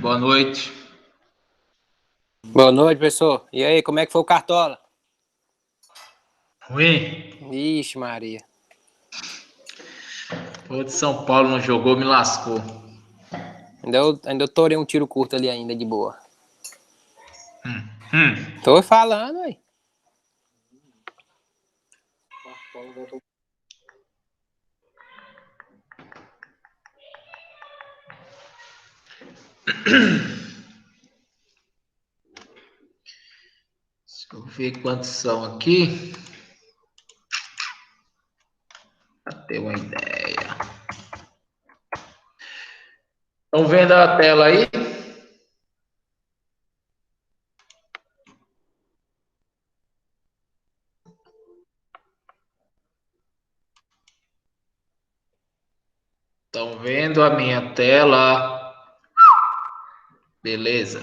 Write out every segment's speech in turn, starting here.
Boa noite. Boa noite, professor. E aí, como é que foi o Cartola? Ruim? Ixi, Maria. O de São Paulo não jogou, me lascou. Ainda eu torei um tiro curto ali ainda, de boa. Hum. Tô falando, aí. Deixa eu ver quantos são aqui. Pra ter uma ideia. Estão vendo a tela aí? Estão vendo a minha tela? Beleza.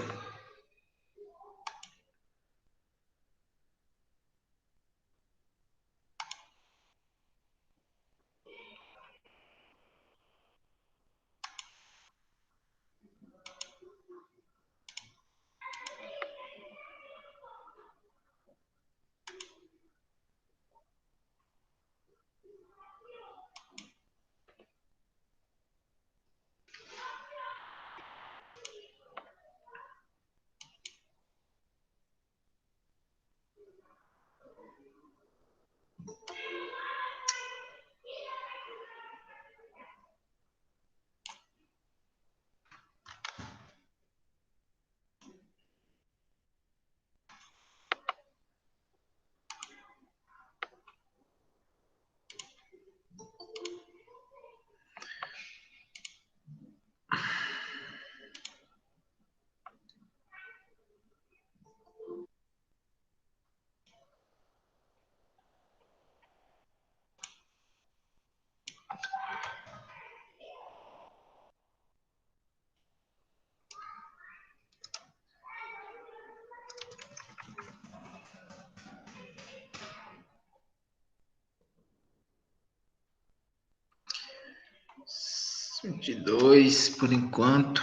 Ss, 22 por enquanto.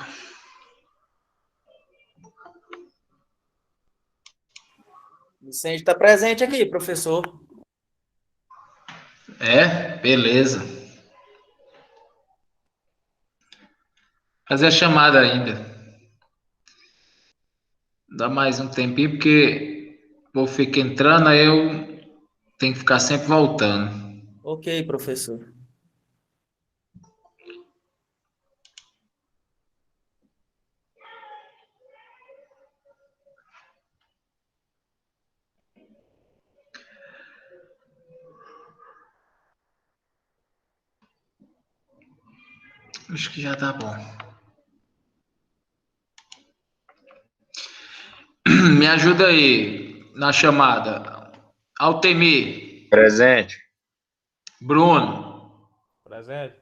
Vicente está presente aqui, professor. É? Beleza. Fazer a chamada ainda. Dá mais um tempinho, porque vou ficar entrando, aí eu tenho que ficar sempre voltando. Ok, professor. Acho que já tá bom. Me ajuda aí na chamada. Altemir, Presente. Bruno, Presente.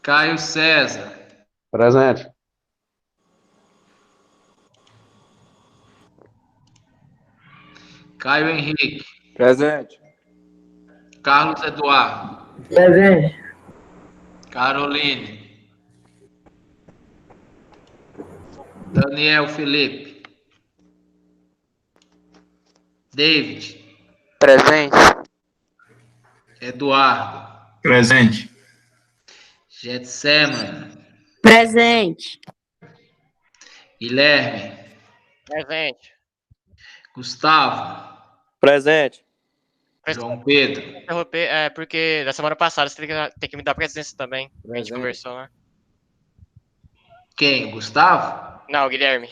Caio César, Presente. Caio Henrique, Presente. Carlos Eduardo, Presente. Caroline, Daniel Felipe, David, Presente. Eduardo, Presente. Getseman, Presente. Guilherme, Presente. Gustavo, Presente. João Pedro. Interromper, porque da semana passada você tem que me dar presença também. A gente Presente. conversou, né? Quem? Gustavo? Não, Guilherme.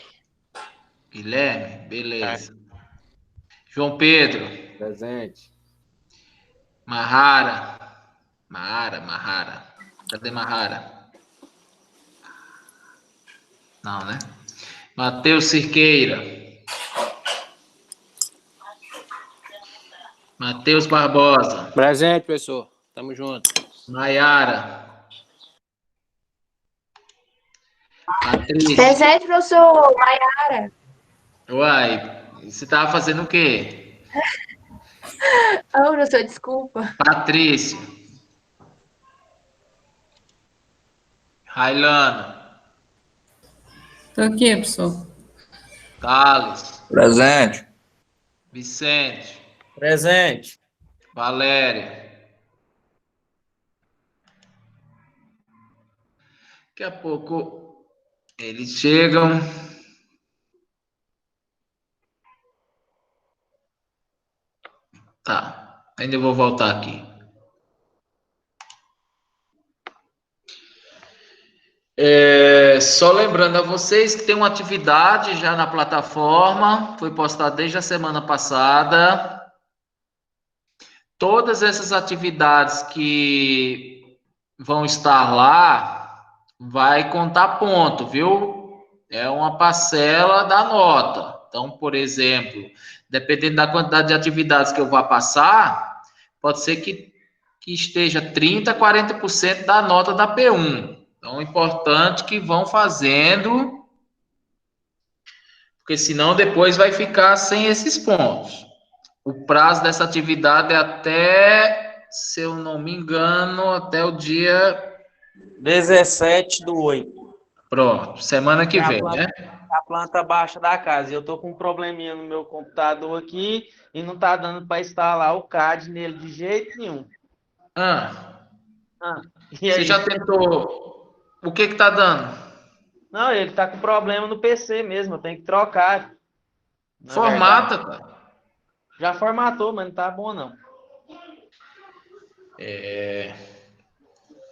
Guilherme? É. Beleza. João Pedro, Presente. Mahara, Mahara. Cadê Mahara? Não, né? Matheus Cirqueira. Matheus Barbosa. Presente, professor. Tamo junto. Nayara. Patrícia. Presente, professor Maiara. Uai, você tava fazendo o quê? Oh, professor, desculpa. Patrícia. Railana. Tô aqui, professor. Thales, Presente. Vicente, Presente. Valéria. Daqui a pouco eles chegam. Tá, ainda vou voltar aqui. Só lembrando a vocês que tem uma atividade já na plataforma, foi postada desde a semana passada. Todas essas atividades que vão estar lá, vai contar ponto, viu? É uma parcela da nota. Então, por exemplo, dependendo da quantidade de atividades que eu vá passar, pode ser que esteja 30%, 40% da nota da P1. Então, é importante que vão fazendo, porque senão depois vai ficar sem esses pontos. O prazo dessa atividade é até, se eu não me engano, até o dia... 17/8. Pronto, semana que É a vem, né? A planta baixa da casa. Eu tô com um probleminha no meu computador aqui e não tá dando para instalar o CAD nele de jeito nenhum. Ah, Ah, e você aí? já tentou... O que que tá dando? Não, ele tá com problema no PC mesmo, eu tenho que trocar, na verdade. Formata, cara. Já formatou, mas não tá bom não.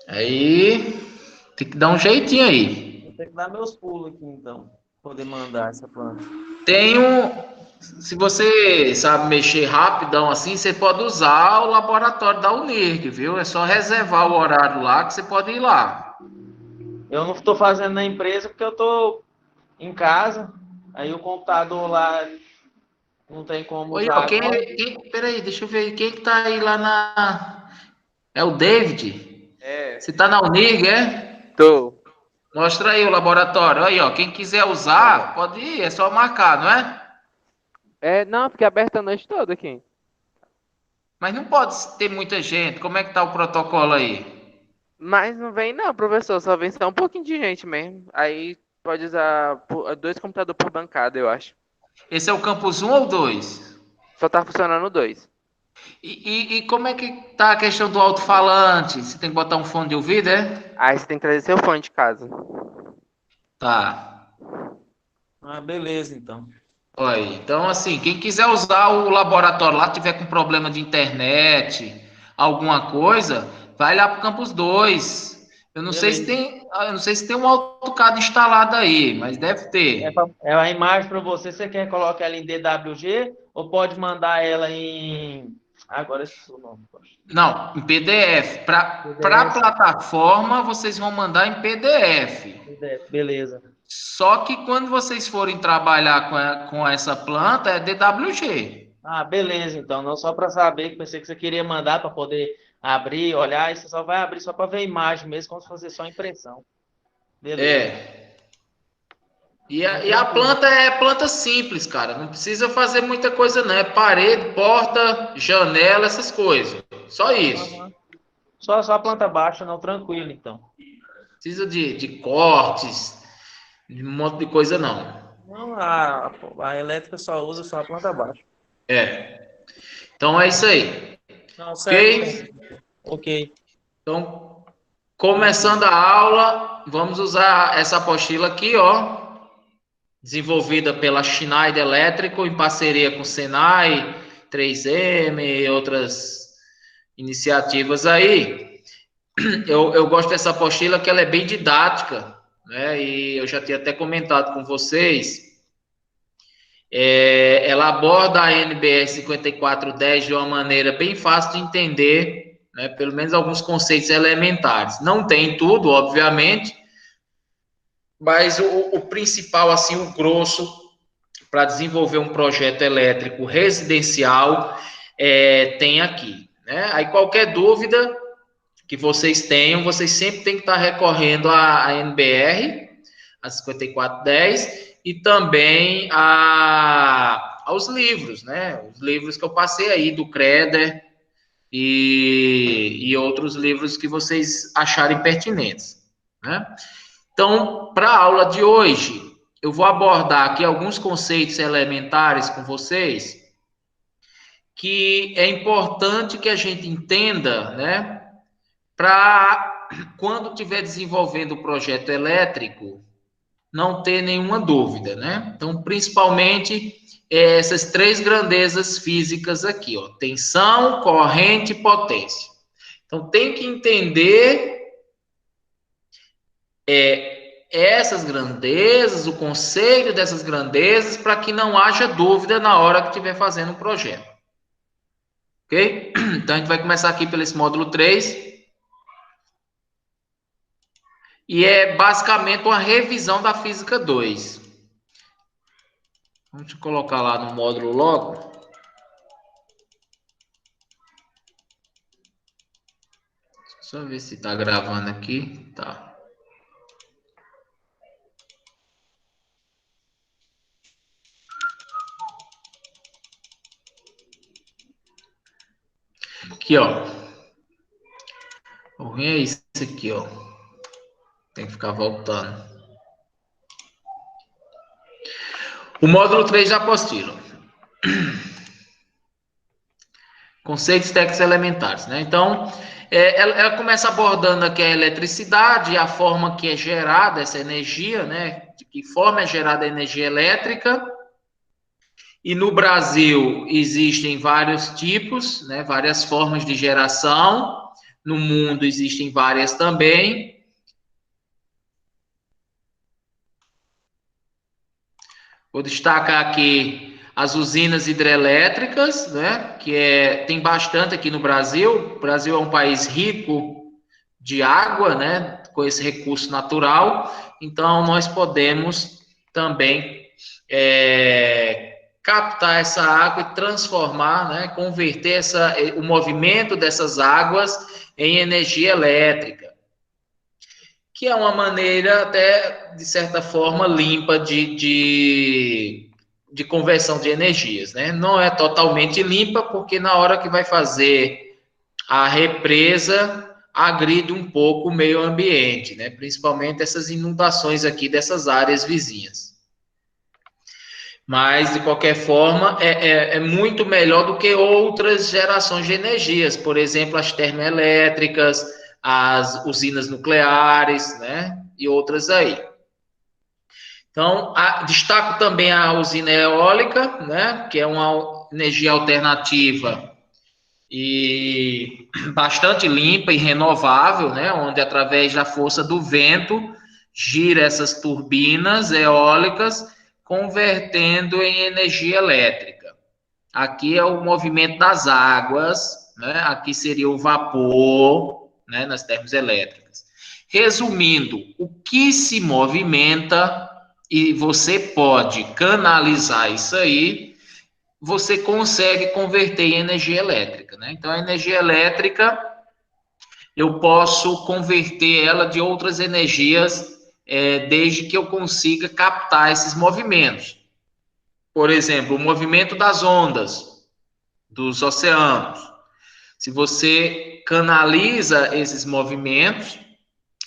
Aí tem que dar um jeitinho aí. Vou ter que dar meus pulos aqui então, pra poder mandar essa planta. Tem um... Se você sabe mexer rapidão assim, você pode usar o laboratório da Unirg, viu? É só reservar o horário lá que você pode ir lá. Eu não estou fazendo na empresa porque eu tô em casa, aí o computador lá não tem como Oi, usar ó, agora. peraí, deixa eu ver. Quem que tá aí lá na... É o David? É. Você tá na Unirg, é? Tô. Mostra aí o laboratório. Aí, ó. Quem quiser usar, pode ir. É só marcar, não é? Não, fica aberto a noite toda aqui. Mas não pode ter muita gente. Como é que tá o protocolo aí? Mas não vem não, professor, só vem só um pouquinho de gente mesmo. Aí pode usar 2 computadores por bancada, eu acho. Esse é o campus um ou 2? Só tá funcionando 2. E como é que tá a questão do alto-falante? Você tem que botar um fone de ouvido, é? Aí você tem que trazer seu fone de casa. Tá. Ah, beleza então. Olha aí. Então, assim, quem quiser usar o laboratório lá, tiver com problema de internet, alguma coisa, vai lá pro campus 2. Eu não sei se Beleza. eu não sei se tem um AutoCAD instalado aí, mas deve ter. É a imagem para você, você quer colocar ela em DWG ou pode mandar ela em... Agora esse é o nome. Não, em PDF. Para a PDF. plataforma, vocês vão mandar em PDF. Beleza. Só que quando vocês forem trabalhar com essa planta, é DWG. Ah, beleza, então. Não só para saber, que pensei que você queria mandar para poder abrir, olhar, e você só vai abrir só para ver a imagem mesmo, como se fosse só impressão. Beleza. É. E a planta é planta simples, cara. Não precisa fazer muita coisa, não. É parede, porta, janela, essas coisas. Só isso. Aham. Só a planta baixa, não, tranquilo, então. Precisa de cortes, de um monte de coisa, não. Não, a elétrica só usa só a planta baixa. É. Então é isso aí. Não, certo. Ok? Ok. Então, começando a aula, vamos usar essa apostila aqui, ó. Desenvolvida pela Schneider Elétrico em parceria com o Senai, 3M e outras iniciativas aí. Eu gosto dessa apostila que ela é bem didática, né? E eu já tinha até comentado com vocês. Ela aborda a NBR 5410 de uma maneira bem fácil de entender, né? Pelo menos alguns conceitos elementares. Não tem tudo, obviamente, mas o principal, assim, o grosso, para desenvolver um projeto elétrico residencial, tem aqui, né? Aí qualquer dúvida que vocês tenham, vocês sempre têm que estar recorrendo à NBR, a 5410, e também aos livros, né? Os livros que eu passei aí, do Creder, e outros livros que vocês acharem pertinentes, né? Então, para a aula de hoje, eu vou abordar aqui alguns conceitos elementares com vocês, que é importante que a gente entenda, né, para quando estiver desenvolvendo o projeto elétrico, não ter nenhuma dúvida, né? Então, principalmente essas três grandezas físicas aqui, ó, tensão, corrente e potência. Então, tem que entender essas grandezas, o conceito dessas grandezas, para que não haja dúvida na hora que estiver fazendo o projeto. Ok? Então, a gente vai começar aqui pelo esse módulo 3. E é basicamente uma revisão da física 2. Vamos colocar lá no módulo logo. Só ver se está gravando aqui. Tá. Aqui, ó. O ruim é isso aqui, ó. Tem que ficar voltando. O módulo 3 da apostila. Conceitos técnicos elementares, né? Então, ela começa abordando aqui a eletricidade, a forma que é gerada essa energia, né? De que forma é gerada a energia elétrica. E no Brasil existem vários tipos, né? Várias formas de geração. No mundo existem várias também. Vou destacar aqui as usinas hidrelétricas, né? Que tem bastante aqui no Brasil. O Brasil é um país rico de água, né? Com esse recurso natural. Então, nós podemos também captar essa água e transformar, né? Converter o movimento dessas águas em energia elétrica, que é uma maneira até, de certa forma, limpa de conversão de energias, né? Não é totalmente limpa, porque na hora que vai fazer a represa, agride um pouco o meio ambiente, né? Principalmente essas inundações aqui dessas áreas vizinhas. Mas, de qualquer forma, é muito melhor do que outras gerações de energias, por exemplo, as termoelétricas, as usinas nucleares, né? E outras aí. Então, destaco também a usina eólica, né? Que é uma energia alternativa e bastante limpa e renovável, né? Onde, através da força do vento, gira essas turbinas eólicas, convertendo em energia elétrica. Aqui é o movimento das águas, né? Aqui seria o vapor, né? Nas termoelétricas. Resumindo, o que se movimenta, e você pode canalizar isso aí, você consegue converter em energia elétrica, né? Então, a energia elétrica, eu posso converter ela de outras energias, desde que eu consiga captar esses movimentos. Por exemplo, o movimento das ondas dos oceanos. Se você canaliza esses movimentos,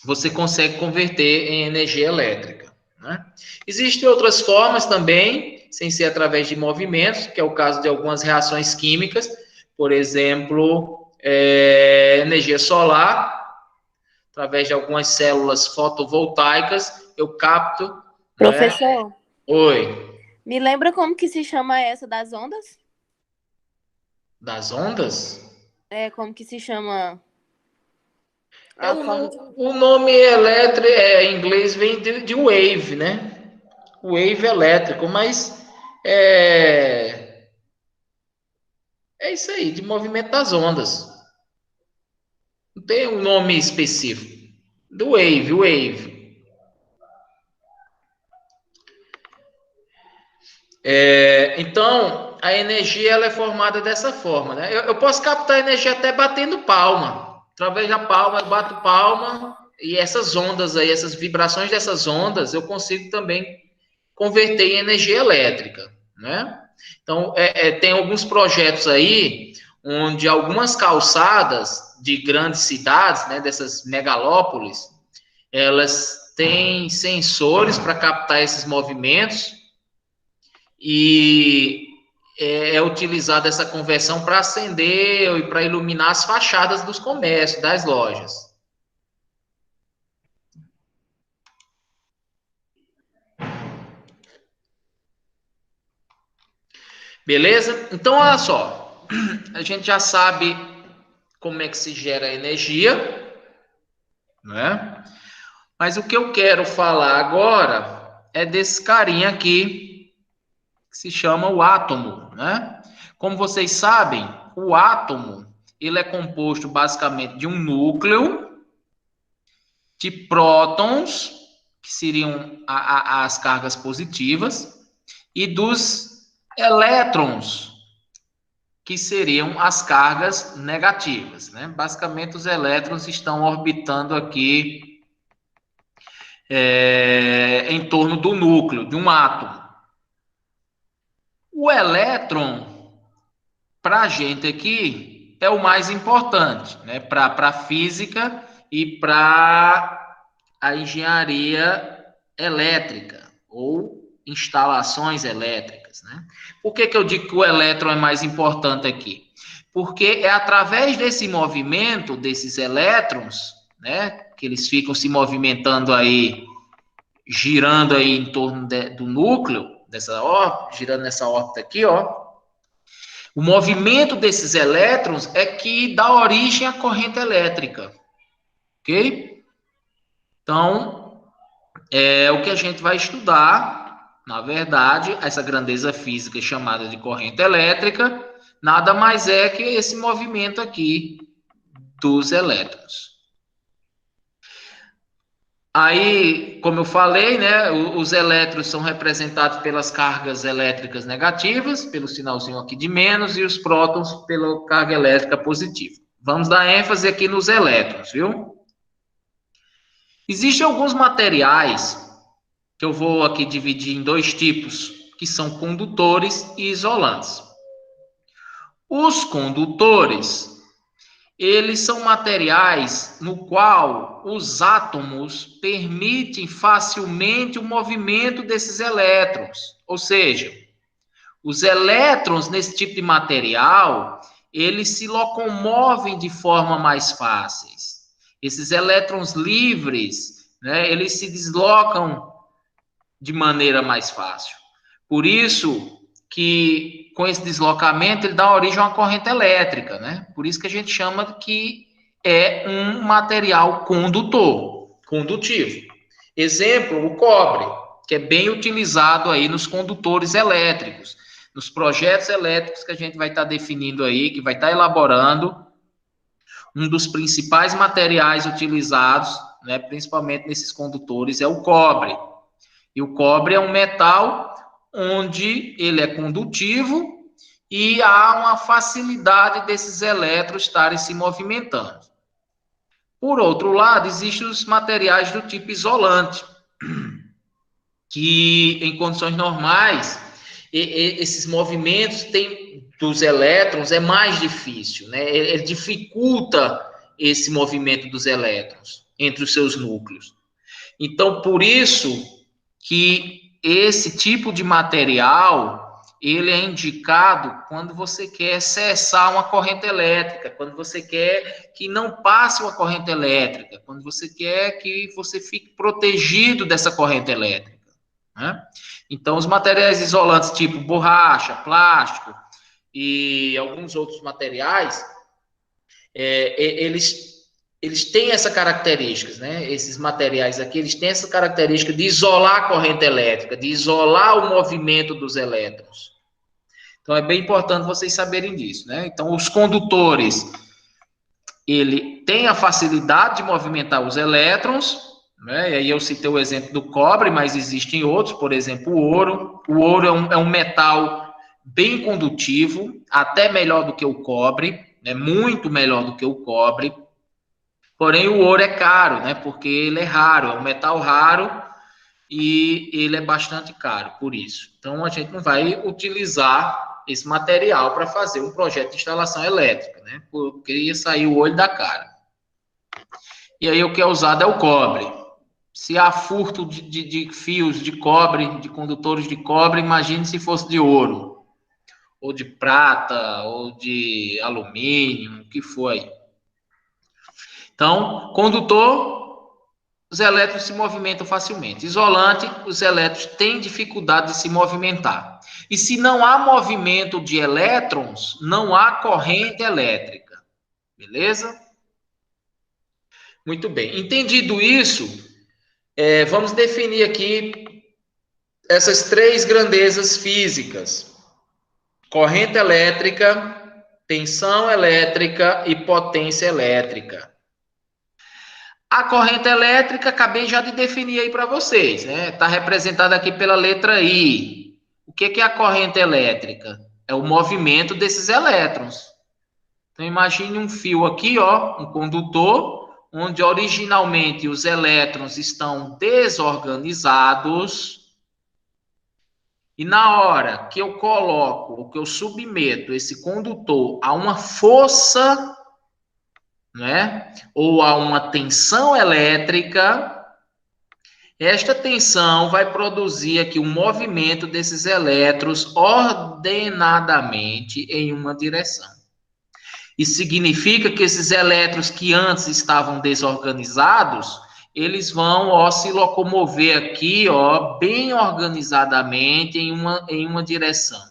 você consegue converter em energia elétrica, né? Existem outras formas também, sem ser através de movimentos, que é o caso de algumas reações químicas, por exemplo, energia solar. Através de algumas células fotovoltaicas, eu capto. Professor, né? Oi. me lembra como que se chama essa das ondas? Das ondas? Como que se chama? O nome elétrico, em inglês, vem de wave, né? Wave elétrico, mas é isso aí, de movimento das ondas. Não tem um nome específico. Do wave. Então, a energia ela é formada dessa forma, né? Eu posso captar energia até batendo palma. Através da palma, eu bato palma, e essas ondas aí, essas vibrações dessas ondas, eu consigo também converter em energia elétrica, né? Então, tem alguns projetos aí, onde algumas calçadas de grandes cidades, né, dessas megalópolis, elas têm sensores para captar esses movimentos e é utilizada essa conversão para acender e para iluminar as fachadas dos comércios, das lojas. Beleza? Então, olha só. A gente já sabe como é que se gera energia, né? Mas o que eu quero falar agora é desse carinha aqui, que se chama o átomo, né? Como vocês sabem, o átomo, ele é composto basicamente de um núcleo, de prótons, que seriam as cargas positivas, e dos elétrons, que seriam as cargas negativas, né? Basicamente, os elétrons estão orbitando aqui em torno do núcleo, de um átomo. O elétron, para a gente aqui, é o mais importante, né? Para a física e para a engenharia elétrica, ou instalações elétricas, né? Por que eu digo que o elétron é mais importante aqui? Porque é através desse movimento desses elétrons, né, que eles ficam se movimentando aí, girando aí em torno do núcleo, dessa órbita, girando nessa órbita aqui, ó. O movimento desses elétrons é que dá origem à corrente elétrica, ok? Então, é o que a gente vai estudar. Na verdade, essa grandeza física chamada de corrente elétrica nada mais é que esse movimento aqui dos elétrons. Aí, como eu falei, né, os elétrons são representados pelas cargas elétricas negativas, pelo sinalzinho aqui de menos, e os prótons pela carga elétrica positiva. Vamos dar ênfase aqui nos elétrons, viu? Existem alguns materiais que eu vou aqui dividir em dois tipos, que são condutores e isolantes. Os condutores, eles são materiais no qual os átomos permitem facilmente o movimento desses elétrons. Ou seja, os elétrons nesse tipo de material, eles se locomovem de forma mais fáceis. Esses elétrons livres, né, eles se deslocam de maneira mais fácil. Por isso que, com esse deslocamento, ele dá origem a uma corrente elétrica, né? Por isso que a gente chama que é um material condutor, condutivo. Exemplo, o cobre, que é bem utilizado aí nos condutores elétricos, nos projetos elétricos que a gente vai estar definindo aí, que vai estar elaborando. Um dos principais materiais utilizados, né, principalmente nesses condutores, é o cobre. E o cobre é um metal onde ele é condutivo e há uma facilidade desses elétrons estarem se movimentando. Por outro lado, existem os materiais do tipo isolante, que em condições normais, esses movimentos dos elétrons é mais difícil, né? Ele dificulta esse movimento dos elétrons entre os seus núcleos. Então, por isso que esse tipo de material, ele é indicado quando você quer cessar uma corrente elétrica, quando você quer que não passe uma corrente elétrica, quando você quer que você fique protegido dessa corrente elétrica, né? Então, os materiais isolantes tipo borracha, plástico e alguns outros materiais, eles têm essa característica, né? Esses materiais aqui, eles têm essa característica de isolar a corrente elétrica, de isolar o movimento dos elétrons. Então, é bem importante vocês saberem disso, né? Então, os condutores, ele tem a facilidade de movimentar os elétrons, né? E aí eu citei o exemplo do cobre, mas existem outros, por exemplo, o ouro. O ouro é um metal bem condutivo, até melhor do que o cobre, né? Muito melhor do que o cobre. Porém, o ouro é caro, né? Porque ele é raro, é um metal raro e ele é bastante caro, por isso. Então, a gente não vai utilizar esse material para fazer um projeto de instalação elétrica, né? Porque ia sair o olho da cara. E aí, o que é usado é o cobre, Se há furto de fios de cobre, de condutores de cobre, imagine se fosse de ouro, ou de prata, ou de alumínio, o que for aí. Então, condutor, os elétrons se movimentam facilmente. Isolante, os elétrons têm dificuldade de se movimentar. E se não há movimento de elétrons, não há corrente elétrica. Beleza? Muito bem. Entendido isso, vamos definir aqui essas três grandezas físicas: corrente elétrica, tensão elétrica e potência elétrica. A corrente elétrica, acabei já de definir aí para vocês, né? Está representada aqui pela letra I. O que é a corrente elétrica? É o movimento desses elétrons. Então, imagine um fio aqui, ó, um condutor, onde originalmente os elétrons estão desorganizados. E na hora que eu coloco, ou que eu submeto esse condutor a uma força, né, ou a uma tensão elétrica, esta tensão vai produzir aqui um movimento desses elétrons ordenadamente em uma direção. Isso significa que esses elétrons que antes estavam desorganizados, eles vão, ó, se locomover aqui, ó, bem organizadamente em uma direção.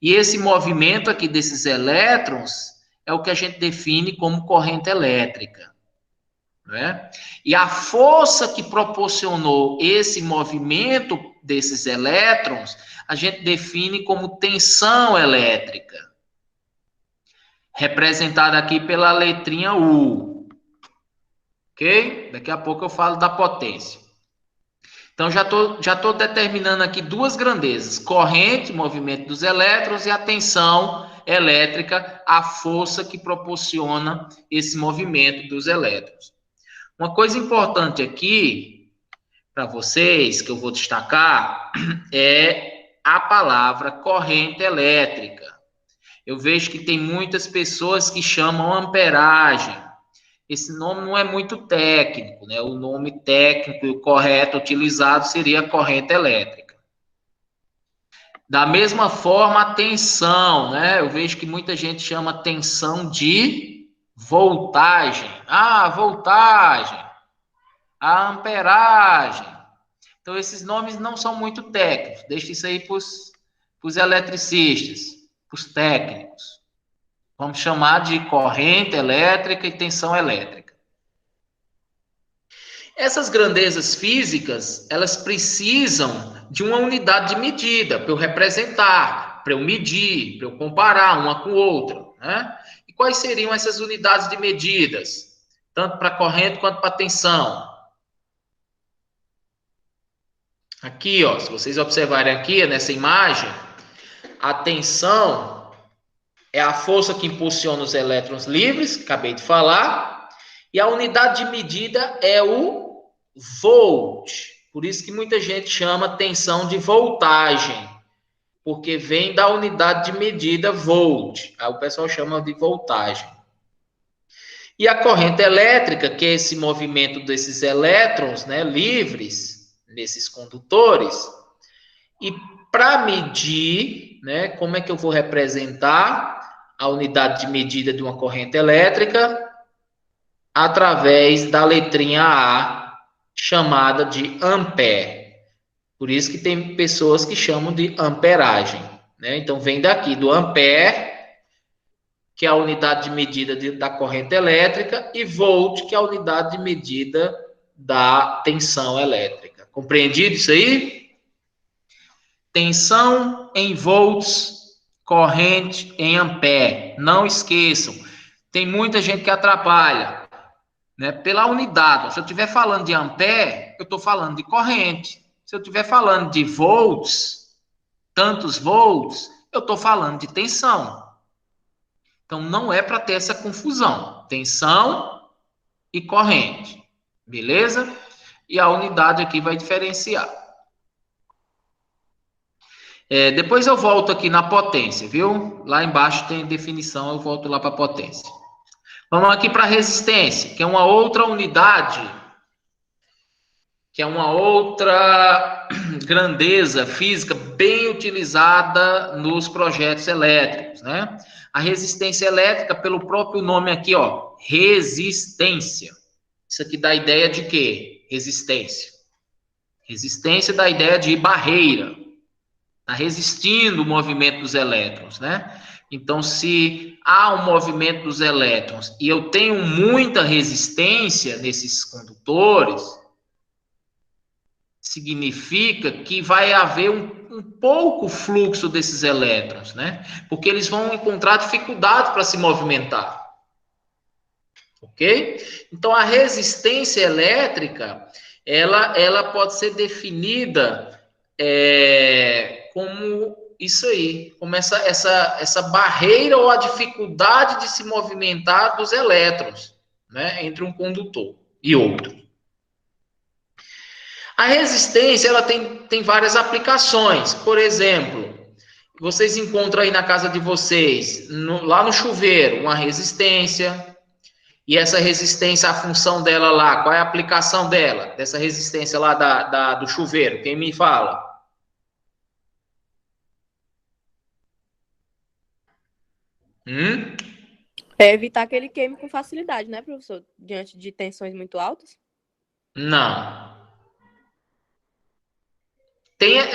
E esse movimento aqui desses elétrons é o que a gente define como corrente elétrica, né? E a força que proporcionou esse movimento desses elétrons, a gente define como tensão elétrica, representada aqui pela letrinha U. Ok? Daqui a pouco eu falo da potência. Então, já tô determinando aqui duas grandezas: corrente, movimento dos elétrons, e a tensão elétrica, a força que proporciona esse movimento dos elétrons. Uma coisa importante aqui para vocês, que eu vou destacar, é a palavra corrente elétrica. Eu vejo que tem muitas pessoas que chamam amperagem. Esse nome não é muito técnico, né? O nome técnico e o correto utilizado seria corrente elétrica. Da mesma forma, a tensão, né? Eu vejo que muita gente chama tensão de voltagem. Ah, voltagem. A amperagem. Então, esses nomes não são muito técnicos. Deixa isso aí para os eletricistas, para os técnicos. Vamos chamar de corrente elétrica e tensão elétrica. Essas grandezas físicas, elas precisam de uma unidade de medida para eu representar, para eu medir, para eu comparar uma com outra, né? E quais seriam essas unidades de medidas? Tanto para corrente quanto para tensão. Aqui, ó, se vocês observarem aqui nessa imagem, a tensão é a força que impulsiona os elétrons livres, acabei de falar, e a unidade de medida é o volt. Por isso que muita gente chama tensão de voltagem, porque vem da unidade de medida volt. Aí o pessoal chama de voltagem. E a corrente elétrica, que é esse movimento desses elétrons, né, livres, nesses condutores. E para medir, né, como é que eu vou representar a unidade de medida de uma corrente elétrica? Através da letrinha A, chamada de ampere. Por isso que tem pessoas que chamam de amperagem, né? Então, vem daqui, do ampere, que é a unidade de medida da corrente elétrica, e volt, que é a unidade de medida da tensão elétrica. Compreendido isso aí? Tensão em volts, corrente em ampere. Não esqueçam, tem muita gente que atrapalha, né? Pela unidade. Se eu estiver falando de ampere, eu estou falando de corrente. Se eu estiver falando de volts, tantos volts, eu estou falando de tensão. Então, não é para ter essa confusão. Tensão e corrente. Beleza? E a unidade aqui vai diferenciar. Depois eu volto aqui na potência, viu? Lá embaixo tem definição, eu volto lá para a potência. Vamos aqui para a resistência, que é uma outra unidade que é uma outra grandeza física bem utilizada nos projetos elétricos, né? A resistência elétrica, pelo próprio nome aqui, ó, resistência. Isso aqui dá ideia de quê? Resistência. Resistência dá ideia de barreira. Está resistindo o movimento dos elétrons, né? Então, se há um movimento dos elétrons e eu tenho muita resistência nesses condutores, significa que vai haver um pouco fluxo desses elétrons, né? Porque eles vão encontrar dificuldade para se movimentar. Ok? Então, a resistência elétrica, ela pode ser definida como isso aí, como essa barreira ou a dificuldade de se movimentar dos elétrons, né? Entre um condutor e outro. A resistência, ela tem várias aplicações. Por exemplo, vocês encontram aí na casa de vocês, lá no chuveiro, uma resistência. E essa resistência, a função dela lá, qual é a aplicação dela? Dessa resistência lá do chuveiro? Quem me fala? É evitar que ele queime com facilidade, né, professor? Diante de tensões muito altas. Não.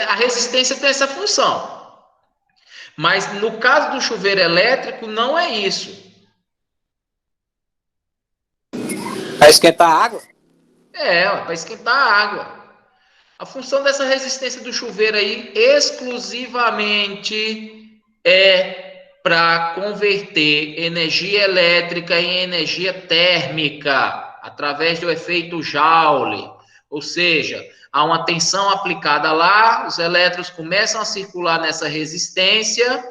A resistência tem essa função. Mas no caso do chuveiro elétrico, não é isso. Para esquentar a água? Para esquentar a água. A função dessa resistência do chuveiro aí, exclusivamente, é para converter energia elétrica em energia térmica, através do efeito Joule. Ou seja, há uma tensão aplicada lá, os elétrons começam a circular nessa resistência,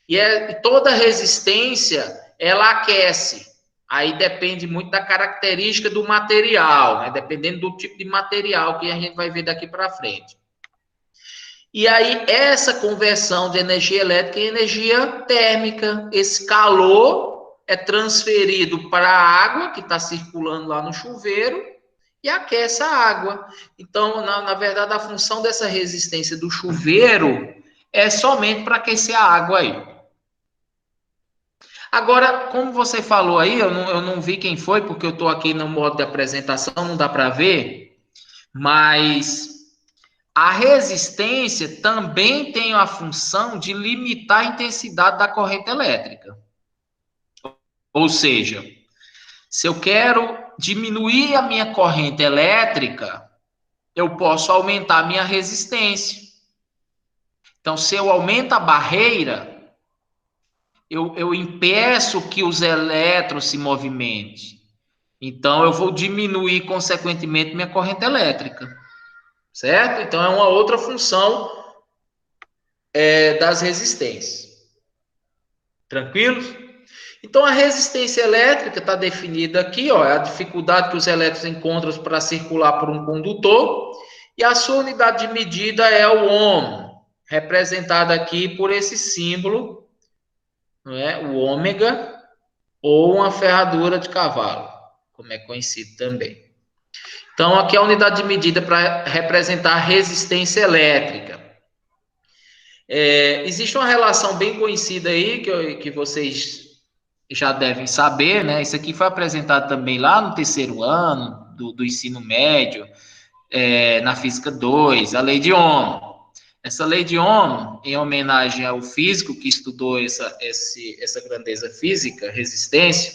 e toda resistência, ela aquece. Aí depende muito da característica do material, né? Dependendo do tipo de material que a gente vai ver daqui para frente. E aí, essa conversão de energia elétrica em energia térmica, esse calor é transferido para a água que está circulando lá no chuveiro e aquece a água. Então, na verdade, a função dessa resistência do chuveiro é somente para aquecer a água aí. Agora, como você falou aí, eu não vi quem foi, porque eu estou aqui no modo de apresentação, não dá para ver, mas a resistência também tem a função de limitar a intensidade da corrente elétrica. Ou seja, se eu quero diminuir a minha corrente elétrica, eu posso aumentar a minha resistência. Então, se eu aumento a barreira, eu impeço que os elétrons se movimentem. Então, eu vou diminuir, consequentemente, minha corrente elétrica. Certo? Então, é uma outra função das resistências. Tranquilos? Então, a resistência elétrica está definida aqui, ó, é a dificuldade que os elétrons encontram para circular por um condutor, e a sua unidade de medida é o ohm, representada aqui por esse símbolo, não é? O ômega, ou uma ferradura de cavalo, como é conhecido também. Então, aqui é a unidade de medida para representar a resistência elétrica. Existe uma relação bem conhecida aí, que vocês já devem saber, né? Isso aqui foi apresentado também lá no terceiro ano do ensino médio, na Física 2, a Lei de Ohm. Essa Lei de Ohm, em homenagem ao físico que estudou essa grandeza física, resistência,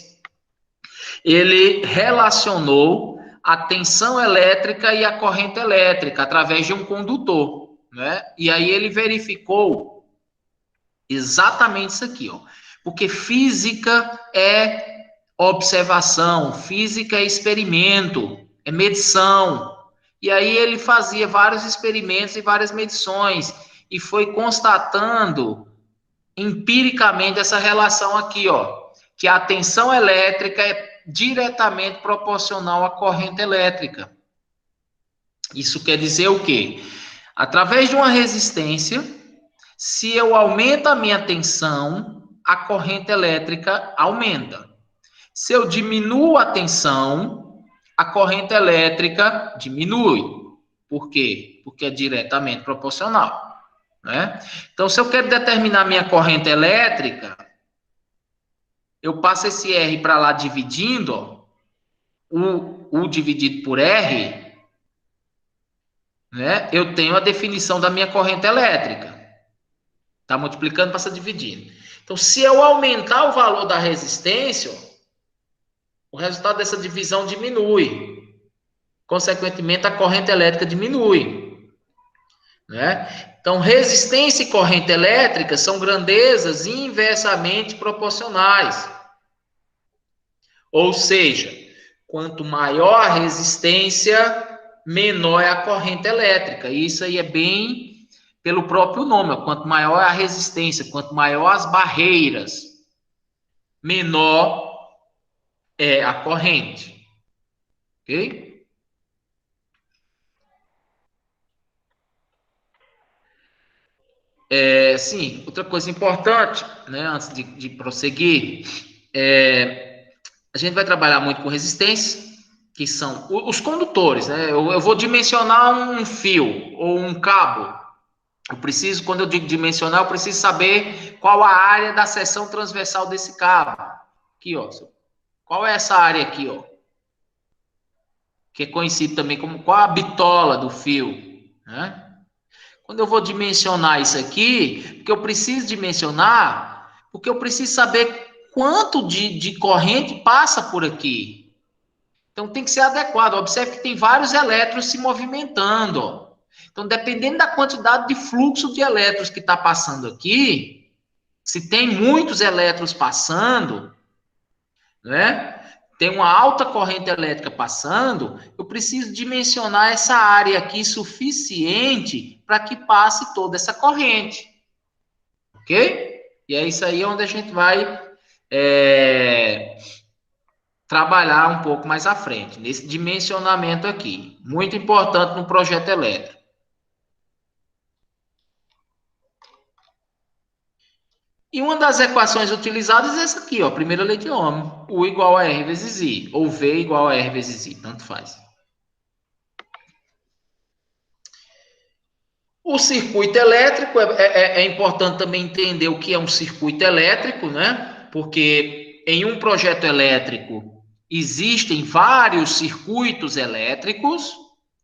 ele relacionou a tensão elétrica e a corrente elétrica através de um condutor, né? E aí ele verificou exatamente isso aqui, ó. Porque física é observação, física é experimento, é medição. E aí ele fazia vários experimentos e várias medições e foi constatando empiricamente essa relação aqui, ó, que a tensão elétrica é diretamente proporcional à corrente elétrica. Isso quer dizer o quê? Através de uma resistência, se eu aumento a minha tensão, a corrente elétrica aumenta. Se eu diminuo a tensão, a corrente elétrica diminui. Por quê? Porque é diretamente proporcional, né? Então, se eu quero determinar minha corrente elétrica, eu passo esse R para lá dividindo, ó, U dividido por R, né? Eu tenho a definição da minha corrente elétrica. Tá multiplicando, passa dividindo. Então, se eu aumentar o valor da resistência, o resultado dessa divisão diminui. Consequentemente, a corrente elétrica diminui, né? Então, resistência e corrente elétrica são grandezas inversamente proporcionais. Ou seja, quanto maior a resistência, menor é a corrente elétrica. Isso aí é bem pelo próprio nome. Ó. Quanto maior é a resistência, quanto maior as barreiras, menor é a corrente. Ok? Sim, outra coisa importante, né, antes de prosseguir, a gente vai trabalhar muito com resistência, que são os condutores, né? Eu vou dimensionar um fio ou um cabo. Eu preciso, quando eu digo dimensionar, eu preciso saber qual a área da seção transversal desse cabo. Aqui, ó. Qual é essa área aqui, ó? Que é conhecido também como qual a bitola do fio, né? Quando eu vou dimensionar isso aqui, porque eu preciso dimensionar, porque eu preciso saber quanto de corrente passa por aqui. Então, tem que ser adequado. Observe que tem vários elétrons se movimentando. Então, dependendo da quantidade de fluxo de elétrons que está passando aqui, se tem muitos elétrons passando, né? Tem uma alta corrente elétrica passando, eu preciso dimensionar essa área aqui suficiente para que passe toda essa corrente. Ok? E é isso aí onde a gente vai trabalhar um pouco mais à frente, nesse dimensionamento aqui. Muito importante no projeto elétrico. E uma das equações utilizadas é essa aqui, ó, a primeira lei de Ohm. U igual a R vezes I, ou V igual a R vezes I, tanto faz. O circuito elétrico, é importante também entender o que é um circuito elétrico, né? Porque em um projeto elétrico existem vários circuitos elétricos,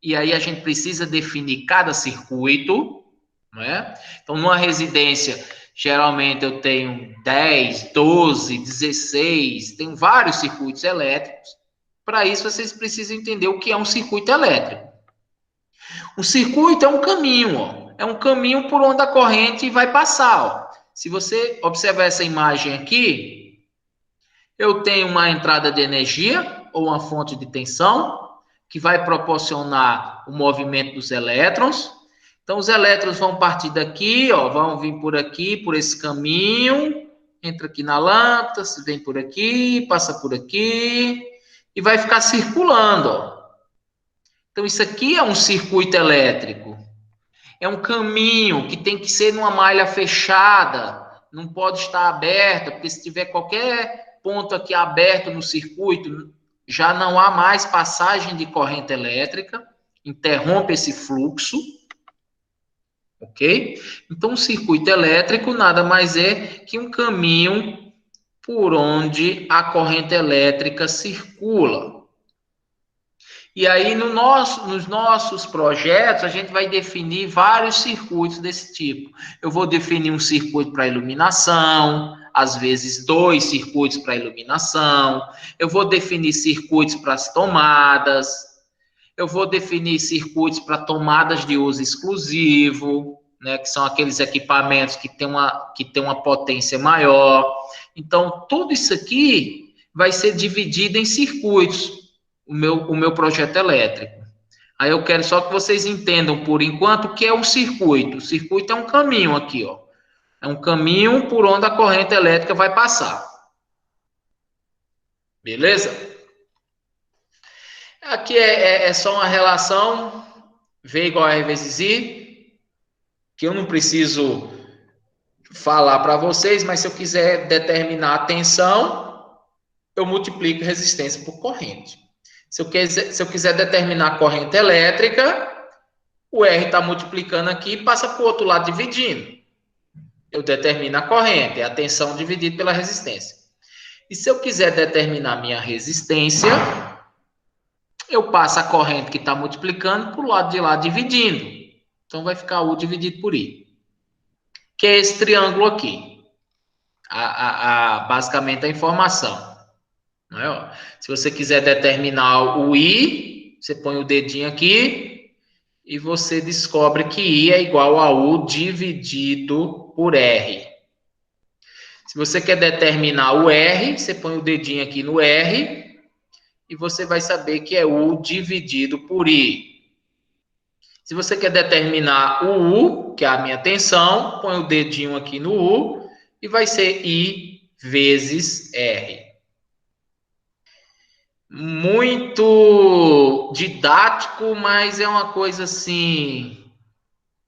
e aí a gente precisa definir cada circuito, né? Então, numa residência, geralmente eu tenho 10, 12, 16, tenho vários circuitos elétricos. Para isso, vocês precisam entender o que é um circuito elétrico. O circuito é um caminho, ó. É um caminho por onde a corrente vai passar, ó. Se você observar essa imagem aqui, eu tenho uma entrada de energia ou uma fonte de tensão que vai proporcionar o movimento dos elétrons. Então, os elétrons vão partir daqui, ó, vão vir por aqui, por esse caminho, entra aqui na lâmpada, vem por aqui, passa por aqui e vai ficar circulando, ó. Então, isso aqui é um circuito elétrico. É um caminho que tem que ser numa malha fechada, não pode estar aberta, porque se tiver qualquer ponto aqui aberto no circuito, já não há mais passagem de corrente elétrica, interrompe esse fluxo, ok? Então, um circuito elétrico nada mais é que um caminho por onde a corrente elétrica circula. E aí, nos nossos projetos, a gente vai definir vários circuitos desse tipo. Eu vou definir um circuito para iluminação, às vezes 2 circuitos para iluminação. Eu vou definir circuitos para as tomadas. Eu vou definir circuitos para tomadas de uso exclusivo, né, que são aqueles equipamentos que têm uma potência maior. Então, tudo isso aqui vai ser dividido em circuitos. O meu projeto elétrico. Aí eu quero só que vocês entendam, por enquanto, o que é um circuito. O circuito é um caminho aqui, ó. É um caminho por onde a corrente elétrica vai passar. Beleza? Aqui é só uma relação V igual a R vezes I, que eu não preciso falar para vocês, mas se eu quiser determinar a tensão, eu multiplico resistência por corrente. Se eu quiser determinar a corrente elétrica, o R está multiplicando aqui e passa para o outro lado dividindo. Eu determino a corrente, é a tensão dividida pela resistência. E se eu quiser determinar a minha resistência, eu passo a corrente que está multiplicando para o lado de lá dividindo. Então, vai ficar U dividido por I. Que é esse triângulo aqui. Basicamente, a informação. Não é, ó? Se você quiser determinar o I, você põe o dedinho aqui e você descobre que I é igual a U dividido por R. Se você quer determinar o R, você põe o dedinho aqui no R e você vai saber que é U dividido por I. Se você quer determinar o U, que é a minha tensão, põe o dedinho aqui no U e vai ser I vezes R. Muito didático, mas é uma coisa assim,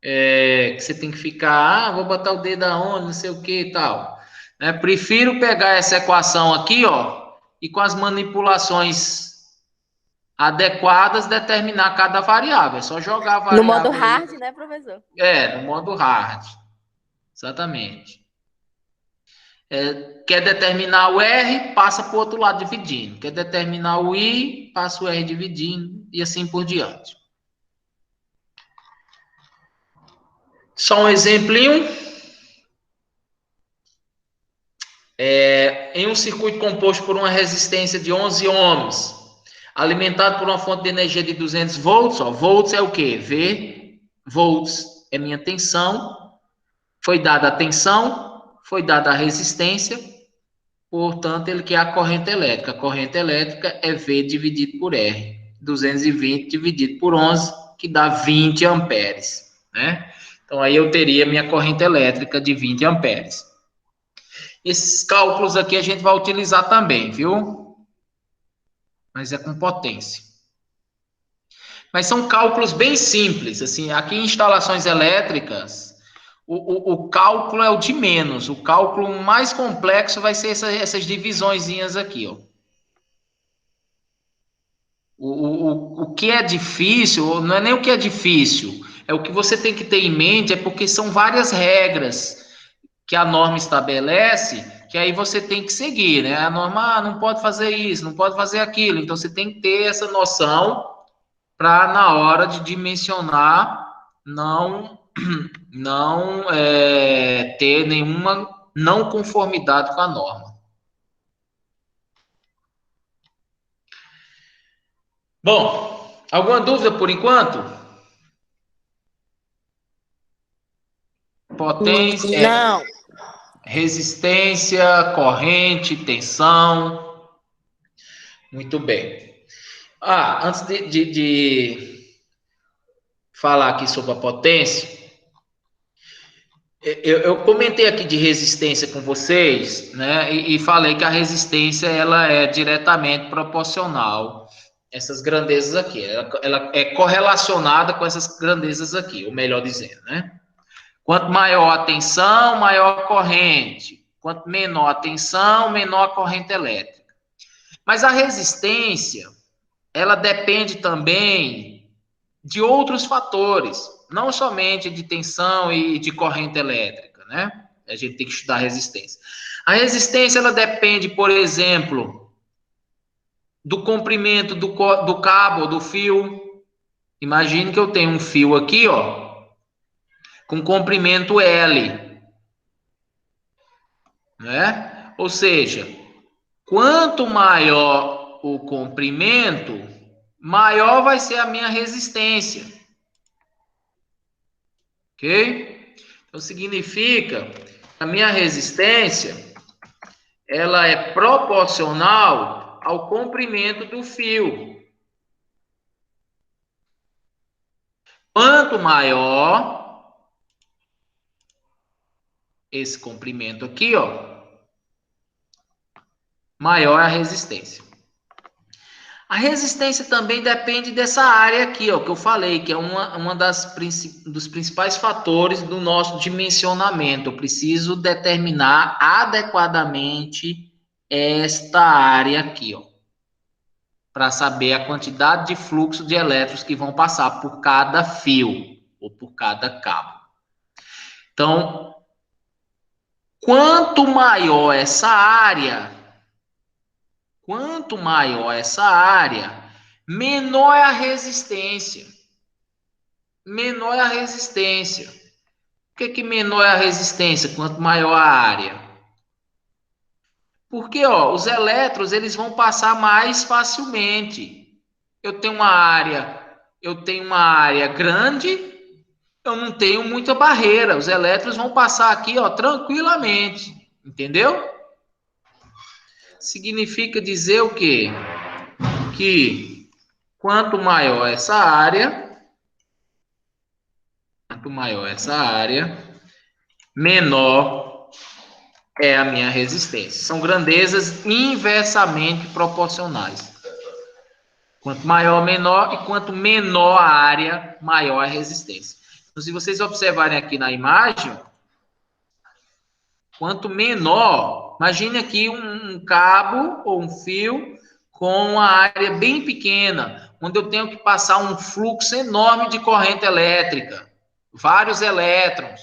que você tem que ficar, vou botar o dedo aonde, não sei o que e tal. Prefiro pegar essa equação aqui, ó, e com as manipulações adequadas determinar cada variável. É só jogar a variável. No modo hard, né, professor? No modo hard. Exatamente. Quer determinar o R, passa para o outro lado dividindo. Quer determinar o I, passa o R dividindo e assim por diante. Só um exemplinho. Em um circuito composto por uma resistência de 11 ohms, alimentado por uma fonte de energia de 200 volts, ó, volts é o quê? V, volts é minha tensão, foi dada a tensão, foi dada a resistência, portanto, ele quer a corrente elétrica. A corrente elétrica é V dividido por R, 220 dividido por 11, que dá 20 amperes, né? Então, aí eu teria minha corrente elétrica de 20 amperes. Esses cálculos aqui a gente vai utilizar também, viu? Mas é com potência. Mas são cálculos bem simples, assim, aqui em instalações elétricas, o cálculo é o de menos. O cálculo mais complexo vai ser essas divisõezinhas aqui, ó. O que é difícil, não é nem o que é difícil, é o que você tem que ter em mente, é porque são várias regras que a norma estabelece, que aí você tem que seguir, né? A norma não pode fazer isso, não pode fazer aquilo. Então, você tem que ter essa noção para, na hora de dimensionar, não ter nenhuma não conformidade com a norma. Bom, alguma dúvida por enquanto? Potência, Não. resistência, corrente, tensão. Muito bem. Antes de falar aqui sobre a potência, eu comentei aqui de resistência com vocês, né? E falei que a resistência ela é diretamente proporcional a essas grandezas aqui. Ela é correlacionada com essas grandezas aqui, ou melhor dizendo, né? Quanto maior a tensão, maior a corrente. Quanto menor a tensão, menor a corrente elétrica. Mas a resistência, ela depende também de outros fatores, não somente de tensão e de corrente elétrica, né? A gente tem que estudar a resistência. A resistência, ela depende, por exemplo, do comprimento do cabo, do fio. Imagine que eu tenho um fio aqui, ó, com comprimento L, né? Ou seja, quanto maior o comprimento, maior vai ser a minha resistência. Ok? Então, significa que a minha resistência, ela é proporcional ao comprimento do fio. Quanto maior esse comprimento aqui, ó, maior a resistência. A resistência também depende dessa área aqui, ó, que eu falei, que é uma dos principais fatores do nosso dimensionamento. Eu preciso determinar adequadamente esta área aqui, ó. para saber a quantidade de fluxo de elétrons que vão passar por cada fio ou por cada cabo. Então, quanto maior essa área, menor é a resistência. Menor é a resistência. Por que menor é a resistência quanto maior a área? Porque, os elétrons, eles vão passar mais facilmente. Eu tenho uma área grande, eu não tenho muita barreira. Os elétrons vão passar aqui, tranquilamente. Entendeu? Significa dizer o quê? Que quanto maior essa área, menor é a minha resistência. São grandezas inversamente proporcionais. Quanto maior, menor, e quanto menor a área, maior a resistência. Então, se vocês observarem aqui na imagem, quanto menor, imagine aqui um cabo ou um fio com uma área bem pequena, onde eu tenho que passar um fluxo enorme de corrente elétrica, vários elétrons.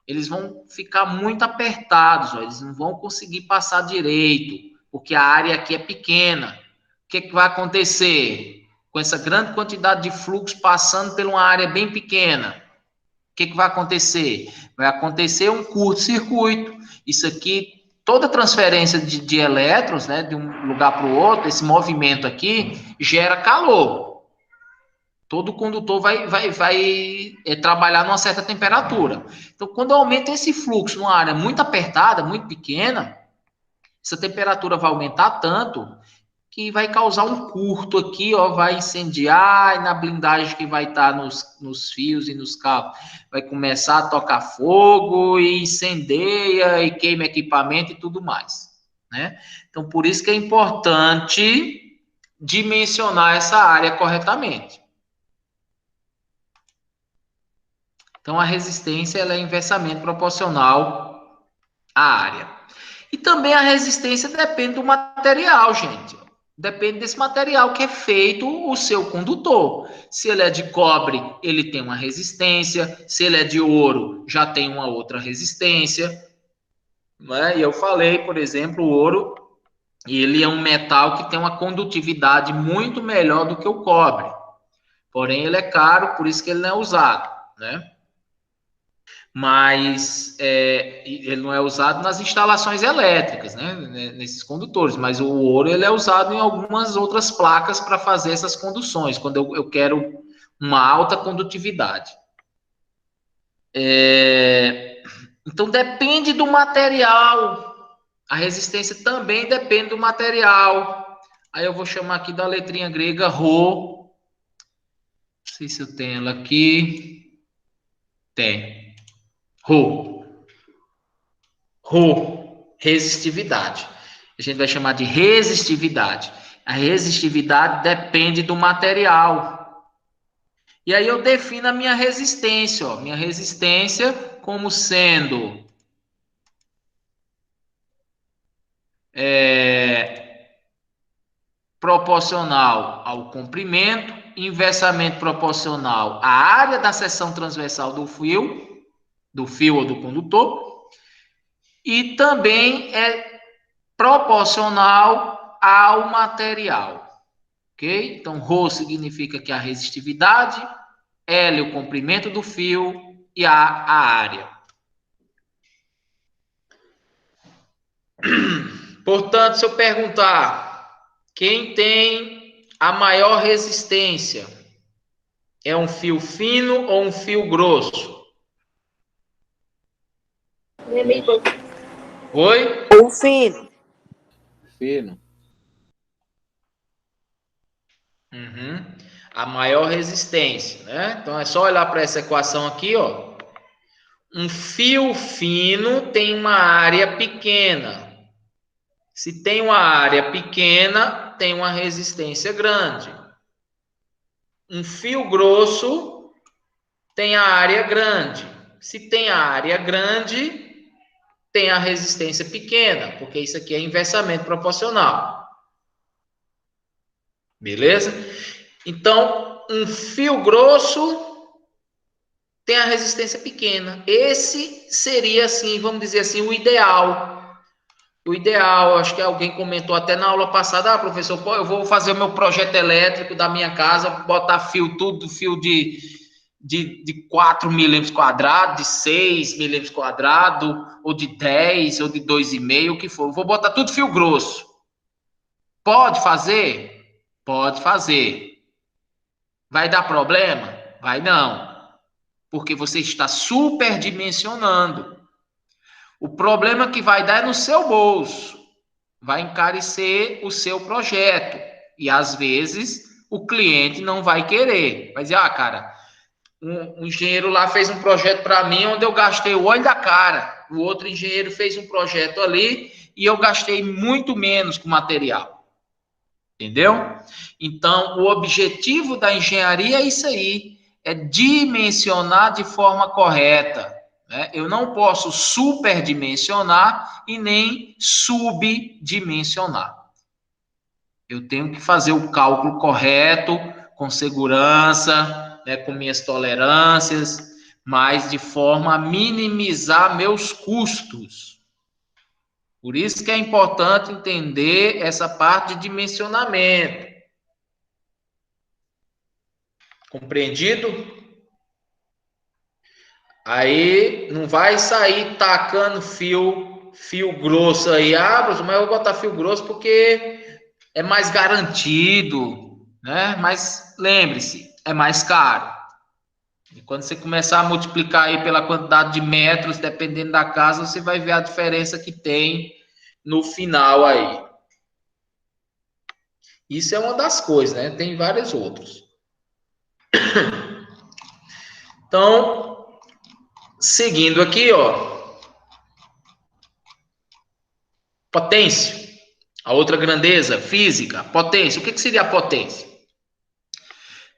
Eles vão ficar muito apertados, eles não vão conseguir passar direito, porque a área aqui é pequena. O que vai acontecer com essa grande quantidade de fluxo passando por uma área bem pequena? O que vai acontecer? Vai acontecer um curto-circuito. Isso aqui, toda transferência de elétrons, né, de um lugar para o outro, esse movimento aqui, gera calor. Todo condutor vai trabalhar numa certa temperatura. Então, quando aumenta esse fluxo numa área muito apertada, muito pequena, essa temperatura vai aumentar tanto que vai causar um curto aqui, vai incendiar, e na blindagem que vai estar nos fios e nos cabos, vai começar a tocar fogo e incendeia e queima equipamento e tudo mais, né? Então, por isso que é importante dimensionar essa área corretamente. Então, a resistência ela é inversamente proporcional à área. E também a resistência depende do material, gente. Depende desse material que é feito o seu condutor. Se ele é de cobre, ele tem uma resistência. Se ele é de ouro, já tem uma outra resistência. Né? E eu falei, por exemplo, o ouro, ele é um metal que tem uma condutividade muito melhor do que o cobre. Porém, ele é caro, por isso que ele não é usado, né? Mas ele não é usado nas instalações elétricas, né, nesses condutores, mas o ouro ele é usado em algumas outras placas para fazer essas conduções, quando eu quero uma alta condutividade. Então, depende do material, a resistência também depende do material. Aí eu vou chamar aqui da letrinha grega Rho, não sei se eu tenho ela aqui, tem. Rho, resistividade. A gente vai chamar de resistividade. A resistividade depende do material. E aí eu defino a minha resistência, minha resistência como sendo proporcional ao comprimento, inversamente proporcional à área da seção transversal do fio ou do condutor, e também é proporcional ao material, ok? Então, Rho significa que a resistividade, L o comprimento do fio e a área. Portanto, se eu perguntar quem tem a maior resistência, é um fio fino ou um fio grosso? Oi? O fino. Fino. A maior resistência, né? Então é só olhar para essa equação aqui, ó. Um fio fino tem uma área pequena. Se tem uma área pequena, tem uma resistência grande. Um fio grosso tem a área grande. Se tem a área grande, tem a resistência pequena, porque isso aqui é inversamente proporcional. Beleza? Então, um fio grosso tem a resistência pequena. Esse seria, assim, vamos dizer assim, o ideal. O ideal, acho que alguém comentou até na aula passada, professor, pô, eu vou fazer o meu projeto elétrico da minha casa, botar fio, tudo fio de 4 milímetros quadrados, de 6 milímetros quadrados, ou de 10, ou de 2,5, o que for. Vou botar tudo fio grosso. Pode fazer? Pode fazer. Vai dar problema? Vai não. Porque você está superdimensionando. O problema que vai dar é no seu bolso. Vai encarecer o seu projeto. E, às vezes, o cliente não vai querer. Vai dizer, cara, um engenheiro lá fez um projeto para mim onde eu gastei o olho da cara. O outro engenheiro fez um projeto ali e eu gastei muito menos com material. Entendeu? Então, o objetivo da engenharia é isso aí. É dimensionar de forma correta. Né? Eu não posso superdimensionar e nem subdimensionar. Eu tenho que fazer o cálculo correto, com segurança, né, com minhas tolerâncias, mas de forma a minimizar meus custos. Por isso que é importante entender essa parte de dimensionamento. Compreendido? Aí não vai sair tacando fio grosso aí. Mas eu vou botar fio grosso porque é mais garantido, né? Mas lembre-se, é mais caro. E quando você começar a multiplicar aí pela quantidade de metros, dependendo da casa, você vai ver a diferença que tem no final aí. Isso é uma das coisas, né? Tem vários outros. Então, seguindo aqui, ó. Potência. A outra grandeza física, potência. O que seria a potência?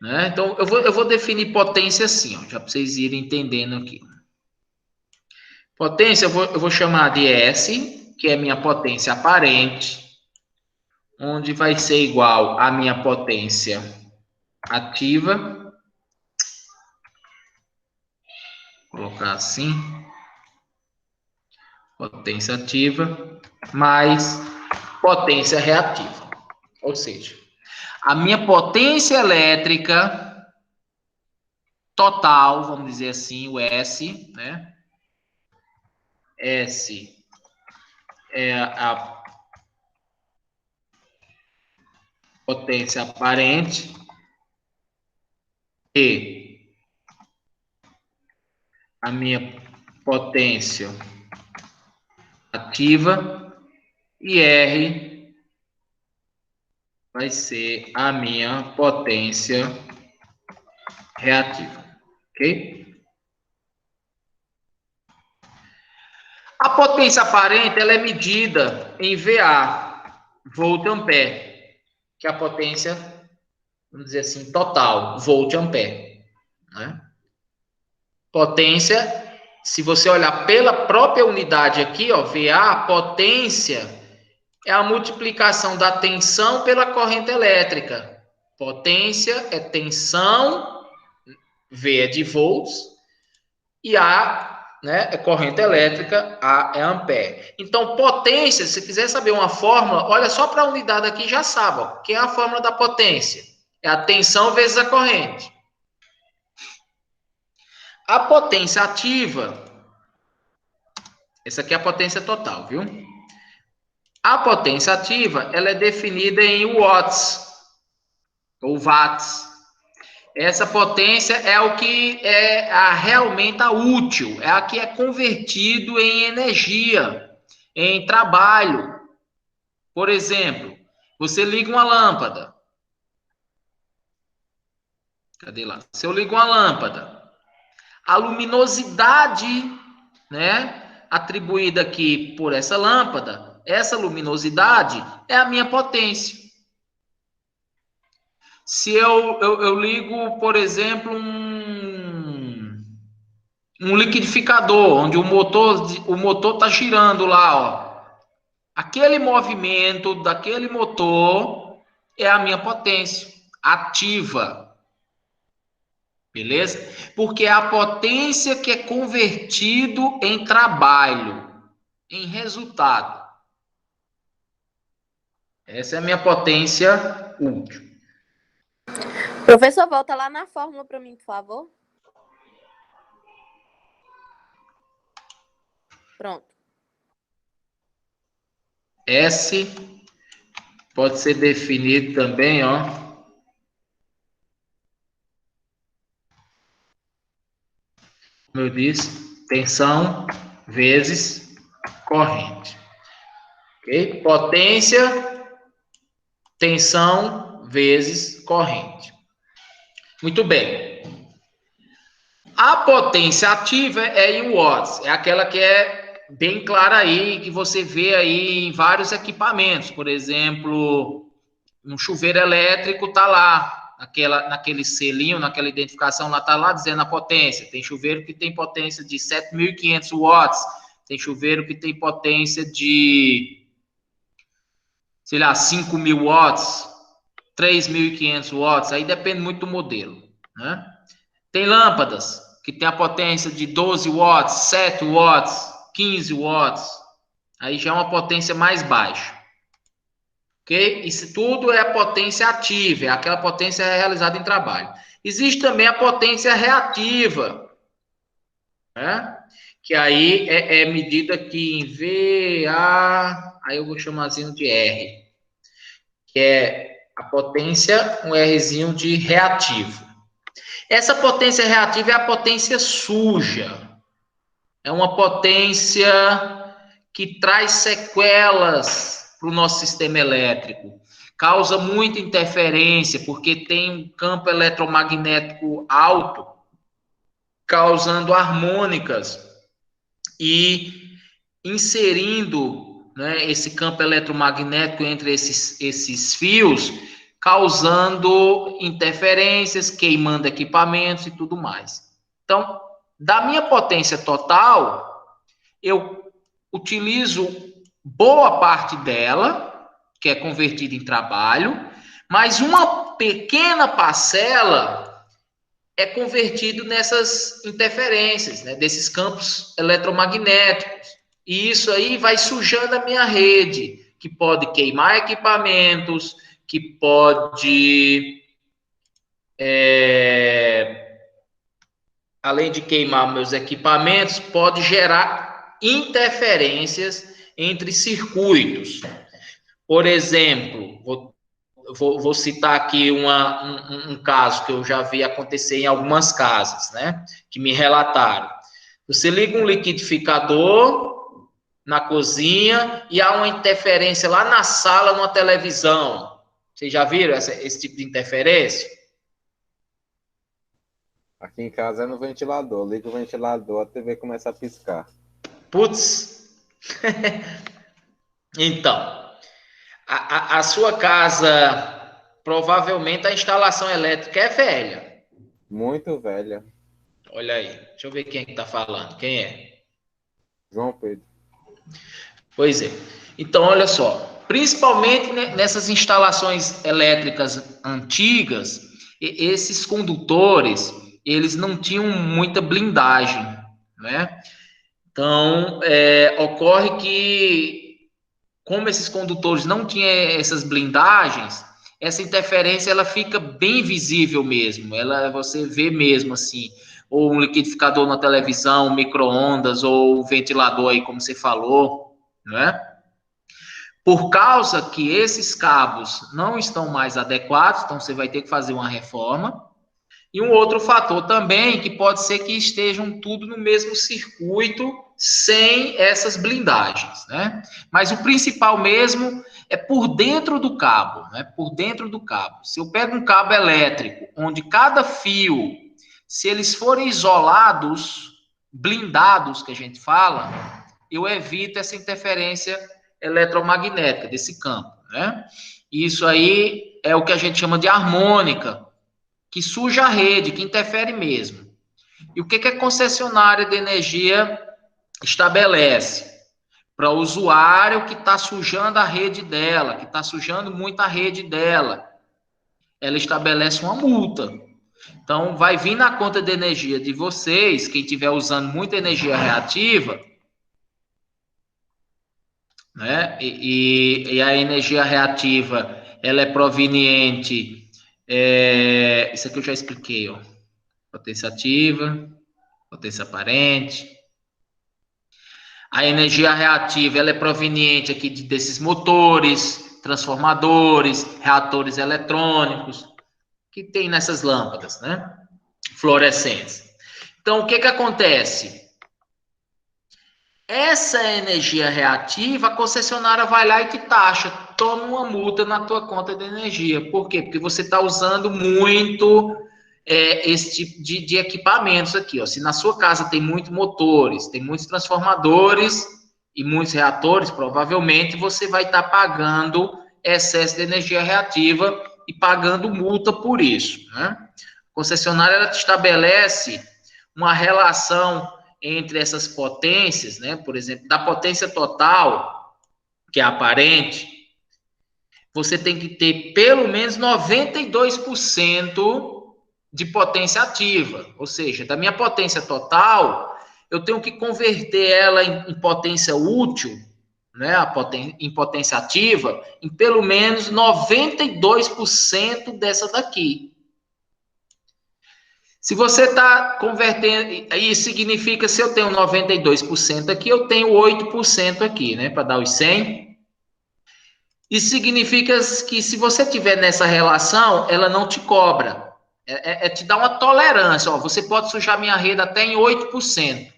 Né? Então, eu vou definir potência assim, ó, já para vocês irem entendendo aqui. Potência, eu vou chamar de S, que é minha potência aparente, onde vai ser igual à minha potência ativa. Vou colocar assim. Potência ativa mais potência reativa. Ou seja, a minha potência elétrica total, vamos dizer assim, o S, né? S é a potência aparente e a minha potência ativa e R vai ser a minha potência reativa, ok? A potência aparente ela é medida em VA, volt-ampere, que é a potência, vamos dizer assim, total, volt-ampere, né? Potência, se você olhar pela própria unidade aqui, ó, VA, a potência é a multiplicação da tensão pela corrente elétrica. Potência é tensão, V é de volts, e A, né, é corrente elétrica, A é ampere. Então, potência, se quiser saber uma fórmula, olha só para a unidade aqui, já sabe, ó, que é a fórmula da potência. É a tensão vezes a corrente. A potência ativa, essa aqui é a potência total, viu? A potência ativa, ela é definida em watts, ou watts. Essa potência é o que é realmente a útil, é a que é convertido em energia, em trabalho. Por exemplo, você liga uma lâmpada. Cadê lá? Se eu ligo uma lâmpada, a luminosidade, né, atribuída aqui por essa lâmpada, essa luminosidade é a minha potência. Se eu ligo, por exemplo, um liquidificador, onde o motor está girando lá, ó. Aquele movimento daquele motor é a minha potência ativa. Beleza? Porque é a potência que é convertido em trabalho, em resultado. Essa é a minha potência útil. Professor, volta lá na fórmula para mim, por favor. Pronto. S pode ser definido também, ó. Como eu disse, tensão vezes corrente. Ok? Potência, tensão vezes corrente. Muito bem. A potência ativa é em watts, é aquela que é bem clara aí, que você vê aí em vários equipamentos. Por exemplo, um chuveiro elétrico tá lá, naquele selinho, naquela identificação lá, tá lá dizendo a potência. Tem chuveiro que tem potência de 7.500 watts, tem chuveiro que tem potência de, sei lá, 5.000 watts, 3.500 watts, aí depende muito do modelo, né? Tem lâmpadas que tem a potência de 12 watts, 7 watts, 15 watts, aí já é uma potência mais baixa. Ok? Isso tudo é a potência ativa, é aquela potência realizada em trabalho. Existe também a potência reativa, né? Que aí é medida aqui em VA, aí eu vou chamarzinho de R, que é a potência, um Rzinho de reativo. Essa potência reativa é a potência suja, é uma potência que traz sequelas para o nosso sistema elétrico. Causa muita interferência, porque tem um campo eletromagnético alto, causando harmônicas e inserindo, né, esse campo eletromagnético entre esses fios, causando interferências, queimando equipamentos e tudo mais. Então, da minha potência total, eu utilizo boa parte dela, que é convertida em trabalho, mas uma pequena parcela é convertido nessas interferências, né, desses campos eletromagnéticos. E isso aí vai sujando a minha rede, que pode queimar equipamentos, que pode, além de queimar meus equipamentos, pode gerar interferências entre circuitos. Por exemplo, vou citar aqui um caso que eu já vi acontecer em algumas casas, né? Que me relataram. Você liga um liquidificador na cozinha e há uma interferência lá na sala, numa televisão. Vocês já viram esse tipo de interferência? Aqui em casa é no ventilador. Liga o ventilador, a TV começa a piscar. Putz! Então, a sua casa, provavelmente a instalação elétrica é velha. Muito velha. Olha aí, deixa eu ver quem é que está falando. Quem é? João Pedro. Pois é. Então, olha só. Principalmente nessas instalações elétricas antigas, esses condutores, eles não tinham muita blindagem, né? Então, ocorre que, como esses condutores não tinham essas blindagens, essa interferência ela fica bem visível mesmo. Você vê mesmo assim, ou um liquidificador na televisão, um micro-ondas, ou um ventilador aí, como você falou, né? Por causa que esses cabos não estão mais adequados, então você vai ter que fazer uma reforma. E um outro fator também, que pode ser que estejam tudo no mesmo circuito, sem essas blindagens, né? Mas o principal mesmo é por dentro do cabo, né? Por dentro do cabo. Se eu pego um cabo elétrico, onde cada fio, se eles forem isolados, blindados, que a gente fala, eu evito essa interferência eletromagnética desse campo, né? Isso aí é o que a gente chama de harmônica, que suja a rede, que interfere mesmo. E o que a concessionária de energia estabelece? para o usuário que está sujando a rede dela, que está sujando muito a rede dela. Ela estabelece uma multa. Então, vai vir na conta de energia de vocês, quem estiver usando muita energia reativa, né? E a energia reativa, ela é proveniente, isso aqui eu já expliquei, ó. Potência ativa, potência aparente. A energia reativa, ela é proveniente aqui desses motores, transformadores, reatores eletrônicos, que tem nessas lâmpadas, né? Fluorescentes. Então, o que que acontece? Essa energia reativa, a concessionária vai lá e te taxa, toma uma multa na tua conta de energia. Por quê? Porque você está usando muito esse tipo de equipamentos aqui. Ó. Se na sua casa tem muitos motores, tem muitos transformadores e muitos reatores, provavelmente você vai estar pagando excesso de energia reativa e pagando multa por isso. Né? A concessionária ela te estabelece uma relação entre essas potências, né? Por exemplo, da potência total, que é aparente, você tem que ter pelo menos 92% de potência ativa. Ou seja, da minha potência total, eu tenho que converter ela em potência útil, né? Em potência ativa, em pelo menos 92% dessa daqui. Se você está convertendo, aí significa, se eu tenho 92% aqui, eu tenho 8% aqui, né? Para dar os 100. Isso significa que se você tiver nessa relação, ela não te cobra. Te dá uma tolerância. Ó, você pode sujar minha rede até em 8%.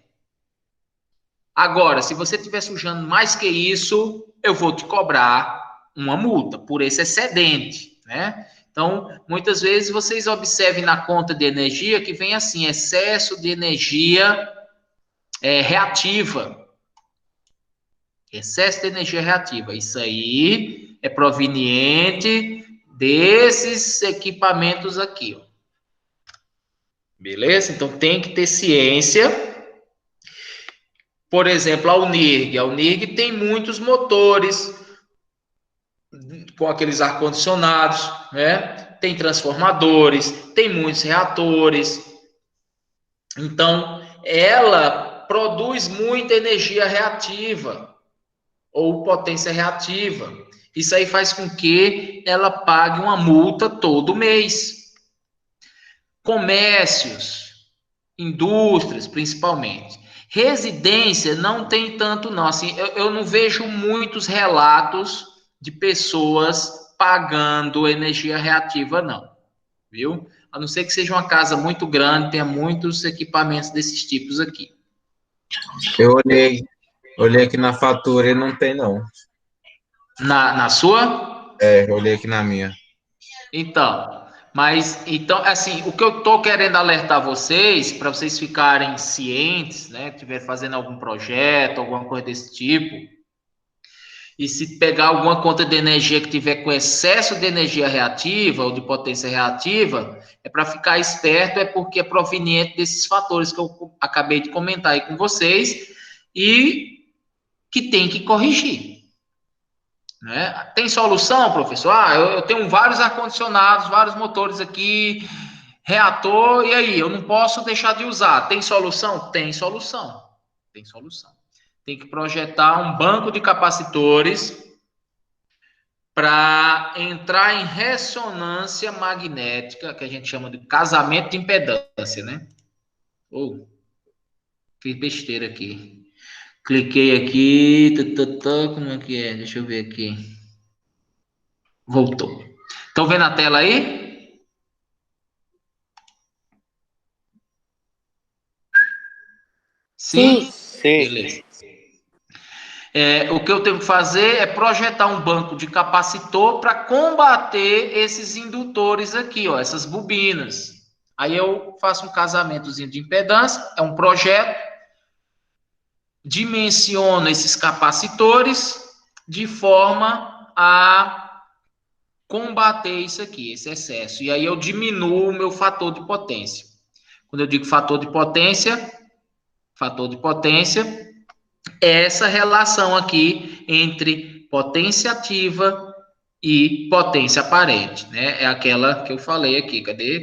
Agora, se você estiver sujando mais que isso, eu vou te cobrar uma multa por esse excedente, né? Então, muitas vezes vocês observem na conta de energia que vem assim, excesso de energia reativa. Excesso de energia reativa. Isso aí é proveniente desses equipamentos aqui. Ó. Beleza? Então, tem que ter ciência. Por exemplo, a Unirg. A Unirg tem muitos motores com aqueles ar-condicionados, né? Tem transformadores, tem muitos reatores. Então, ela produz muita energia reativa ou potência reativa. Isso aí faz com que ela pague uma multa todo mês. Comércios, indústrias, principalmente. Residência não tem tanto, não. Assim, eu não vejo muitos relatos de pessoas pagando energia reativa, não. Viu? A não ser que seja uma casa muito grande, tenha muitos equipamentos desses tipos aqui. Eu olhei aqui na fatura e não tem, não. Na sua? Eu olhei aqui na minha. Então, assim, o que eu estou querendo alertar vocês, para vocês ficarem cientes, né, que estiver fazendo algum projeto, alguma coisa desse tipo, e se pegar alguma conta de energia que tiver com excesso de energia reativa ou de potência reativa, é para ficar esperto, é porque é proveniente desses fatores que eu acabei de comentar aí com vocês e que tem que corrigir. Né? Tem solução, professor? Eu tenho vários ar-condicionados, vários motores aqui, reator, e aí? Eu não posso deixar de usar. Tem solução? Tem solução. Tem solução. Tem que projetar um banco de capacitores para entrar em ressonância magnética, que a gente chama de casamento de impedância, né? Fiz besteira aqui. Cliquei aqui, como é que é? Deixa eu ver aqui. Voltou. Estão vendo a tela aí? Sim? Sim. Beleza. O que eu tenho que fazer é projetar um banco de capacitor para combater esses indutores aqui, ó, essas bobinas. Aí eu faço um casamentozinho de impedância, é um projeto, dimensiono esses capacitores de forma a combater isso aqui, esse excesso. E aí eu diminuo o meu fator de potência. Quando eu digo fator de potência é essa relação aqui entre potência ativa e potência aparente, né? É aquela que eu falei aqui. Cadê?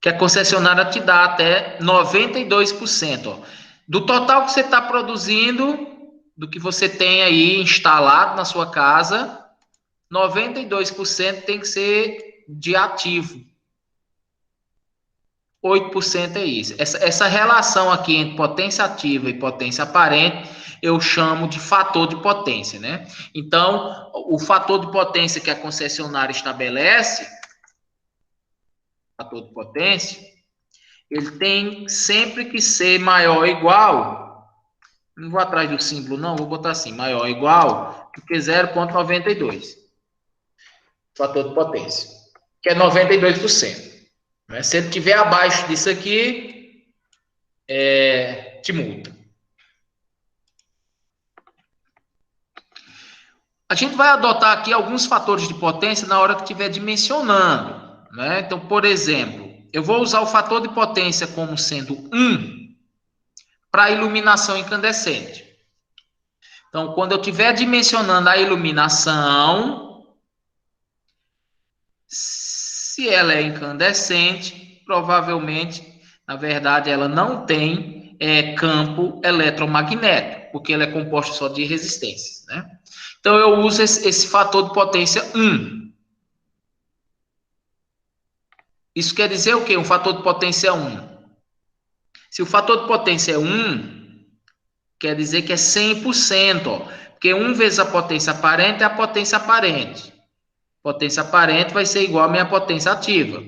Que a concessionária te dá até 92%. Ó. Do total que você está produzindo, do que você tem aí instalado na sua casa, 92% tem que ser de ativo. 8% é isso. Essa relação aqui entre potência ativa e potência aparente, eu chamo de fator de potência, né? Então, o fator de potência que a concessionária estabelece, fator de potência, ele tem sempre que ser maior ou igual, não vou atrás do símbolo não, vou botar assim, maior ou igual do que 0,92. Fator de potência, que é 92%. Né? Se ele estiver abaixo disso aqui, te multa. A gente vai adotar aqui alguns fatores de potência na hora que estiver dimensionando. Né? Então, por exemplo, eu vou usar o fator de potência como sendo 1 para iluminação incandescente. Então, quando eu estiver dimensionando a iluminação, se ela é incandescente, provavelmente, na verdade, ela não tem campo eletromagnético, porque ela é composta só de resistências, né? Então, eu uso esse fator de potência 1. Isso quer dizer o quê? Um fator de potência 1. Se o fator de potência é 1, quer dizer que é 100%, ó, porque 1 vezes a potência aparente é a potência aparente. Potência aparente vai ser igual à minha potência ativa.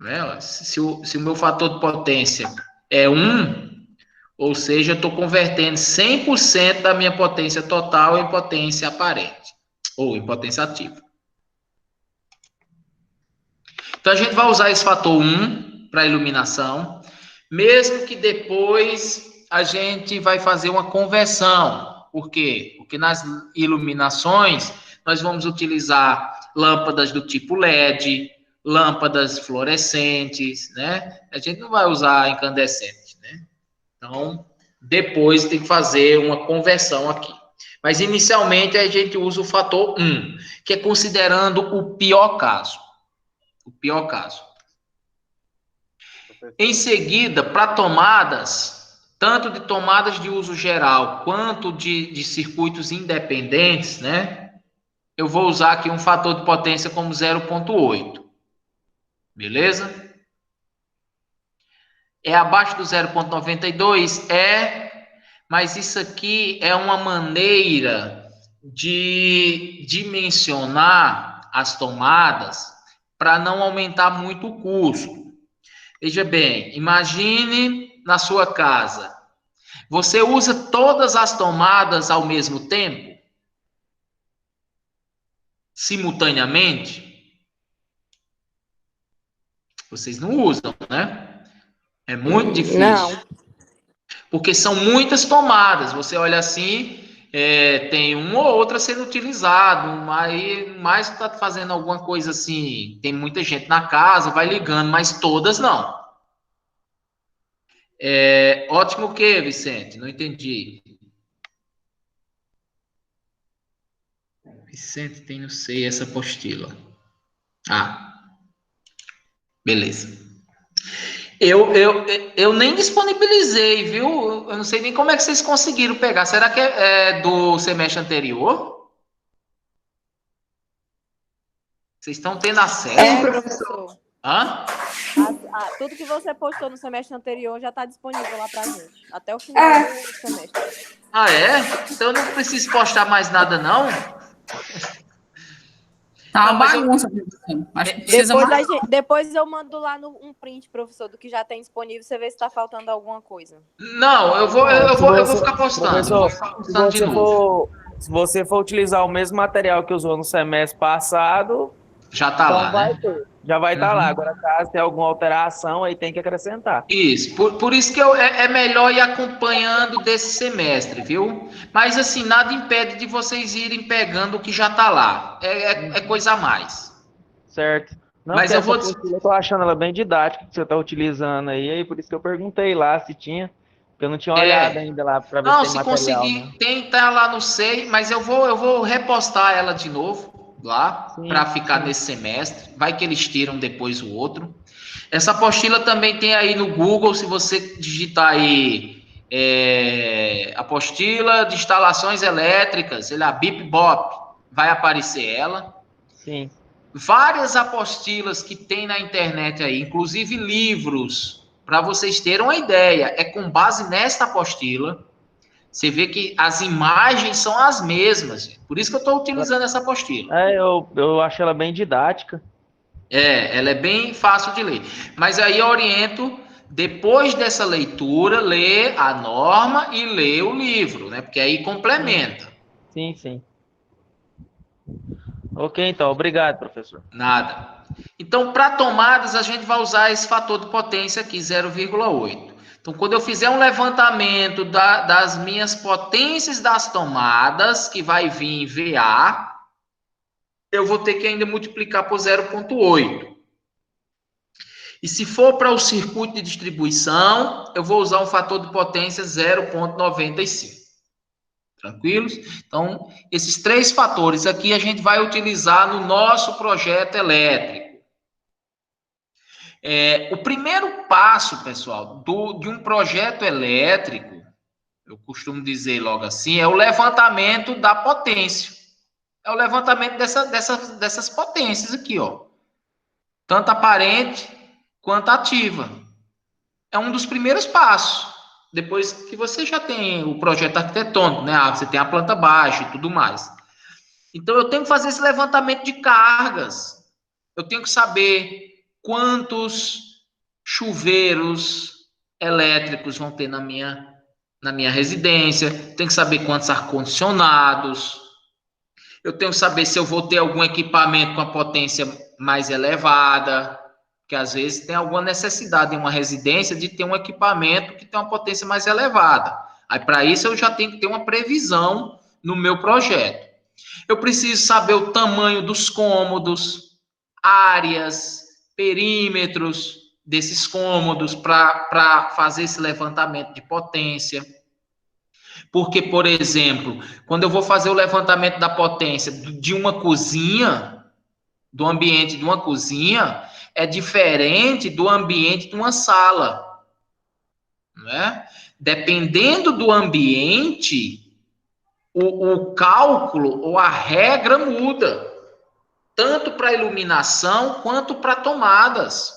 Né? Se o meu fator de potência é 1, ou seja, eu estou convertendo 100% da minha potência total em potência aparente, ou em potência ativa. Então, a gente vai usar esse fator 1 para iluminação, mesmo que depois a gente vai fazer uma conversão. Por quê? Porque nas iluminações, nós vamos utilizar lâmpadas do tipo LED, lâmpadas fluorescentes, né? A gente não vai usar incandescente, né? Então, depois tem que fazer uma conversão aqui. Mas, inicialmente, a gente usa o fator 1, que é considerando o pior caso. O pior caso. Em seguida, para tomadas, tanto de tomadas de uso geral, quanto de circuitos independentes, né? Eu vou usar aqui um fator de potência como 0,8. Beleza? É abaixo do 0,92? Mas isso aqui é uma maneira de dimensionar as tomadas para não aumentar muito o custo. Veja bem, imagine na sua casa. Você usa todas as tomadas ao mesmo tempo? Simultaneamente? Vocês não usam, né? É muito difícil. Não. Porque são muitas tomadas. Você olha assim, tem uma ou outra sendo utilizado, mas está fazendo alguma coisa assim. Tem muita gente na casa, vai ligando, mas todas não. Ótimo o quê, Vicente? Não entendi. Vicente tem, não sei, essa apostila. Beleza. Eu nem disponibilizei, viu? Eu não sei nem como é que vocês conseguiram pegar. Será que é do semestre anterior? Vocês estão tendo acesso? Professor. Hã? Tudo que você postou no semestre anterior já está disponível lá pra gente. Até o final do semestre. Então eu não preciso postar mais nada, não? Tá uma bagunça, professor. Acho que precisa mais. Depois eu mando lá um print, professor, do que já tem disponível, você vê se está faltando alguma coisa. Não, eu vou ficar postando. Professor, de se você for utilizar o mesmo material que usou no semestre passado, já está lá, né? Já vai estar lá. Agora, caso tenha alguma alteração, aí tem que acrescentar. Isso. Por isso que é melhor ir acompanhando desse semestre, viu? Mas, assim, nada impede de vocês irem pegando o que já está lá. É coisa a mais. Certo. Não, mas eu tô achando ela bem didática, que você está utilizando aí por isso que eu perguntei lá se tinha. Porque eu não tinha olhado ainda lá para ver Não, se se tem material, conseguir, né? tá lá no SEI, mas eu vou repostar ela de novo lá para Sim, ficar sim. nesse semestre. Vai que eles tiram depois o outro. Essa apostila também tem aí no Google, se você digitar aí apostila de instalações elétricas, sei lá, Bip Bop, vai aparecer ela. Sim. Várias apostilas que tem na internet aí, inclusive livros, para vocês terem uma ideia, é com base nesta apostila. Você vê que as imagens são as mesmas. Por isso que eu estou utilizando essa apostila. Eu acho ela bem didática. Ela é bem fácil de ler. Mas aí eu oriento, depois dessa leitura, ler a norma e ler o livro, né? Porque aí complementa. Sim, sim. Ok, então. Obrigado, professor. Nada. Então, para tomadas, a gente vai usar esse fator de potência aqui, 0,8. Então, quando eu fizer um levantamento das minhas potências das tomadas, que vai vir em VA, eu vou ter que ainda multiplicar por 0,8. E se for para o circuito de distribuição, eu vou usar um fator de potência 0,95. Tranquilos? Então, esses três fatores aqui a gente vai utilizar no nosso projeto elétrico. O primeiro passo, pessoal, de um projeto elétrico, eu costumo dizer logo assim, é o levantamento da potência. É o levantamento dessas potências aqui, ó. Tanto aparente quanto ativa. É um dos primeiros passos. Depois que você já tem o projeto arquitetônico, né? Você tem a planta baixa e tudo mais. Então, eu tenho que fazer esse levantamento de cargas. Eu tenho que saber quantos chuveiros elétricos vão ter na minha residência. Tenho que saber quantos ar-condicionados. Eu tenho que saber se eu vou ter algum equipamento com a potência mais elevada, que às vezes tem alguma necessidade em uma residência de ter um equipamento que tem uma potência mais elevada. Aí, para isso, eu já tenho que ter uma previsão no meu projeto. Eu preciso saber o tamanho dos cômodos, áreas, perímetros desses cômodos para fazer esse levantamento de potência. Porque, por exemplo, quando eu vou fazer o levantamento da potência de uma cozinha, do ambiente de uma cozinha, é diferente do ambiente de uma sala. Né? Dependendo do ambiente, o cálculo ou a regra muda, tanto para iluminação quanto para tomadas.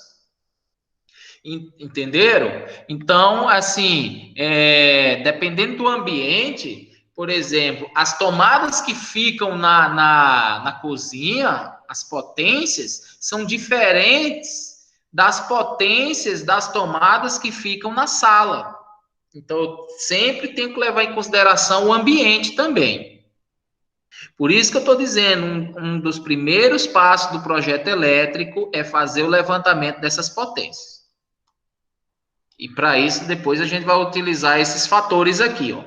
Entenderam? Então, assim, dependendo do ambiente, por exemplo, as tomadas que ficam na cozinha, as potências, são diferentes das potências das tomadas que ficam na sala. Então, eu sempre tenho que levar em consideração o ambiente também. Por isso que eu estou dizendo, um dos primeiros passos do projeto elétrico é fazer o levantamento dessas potências. E para isso, depois a gente vai utilizar esses fatores aqui, ó.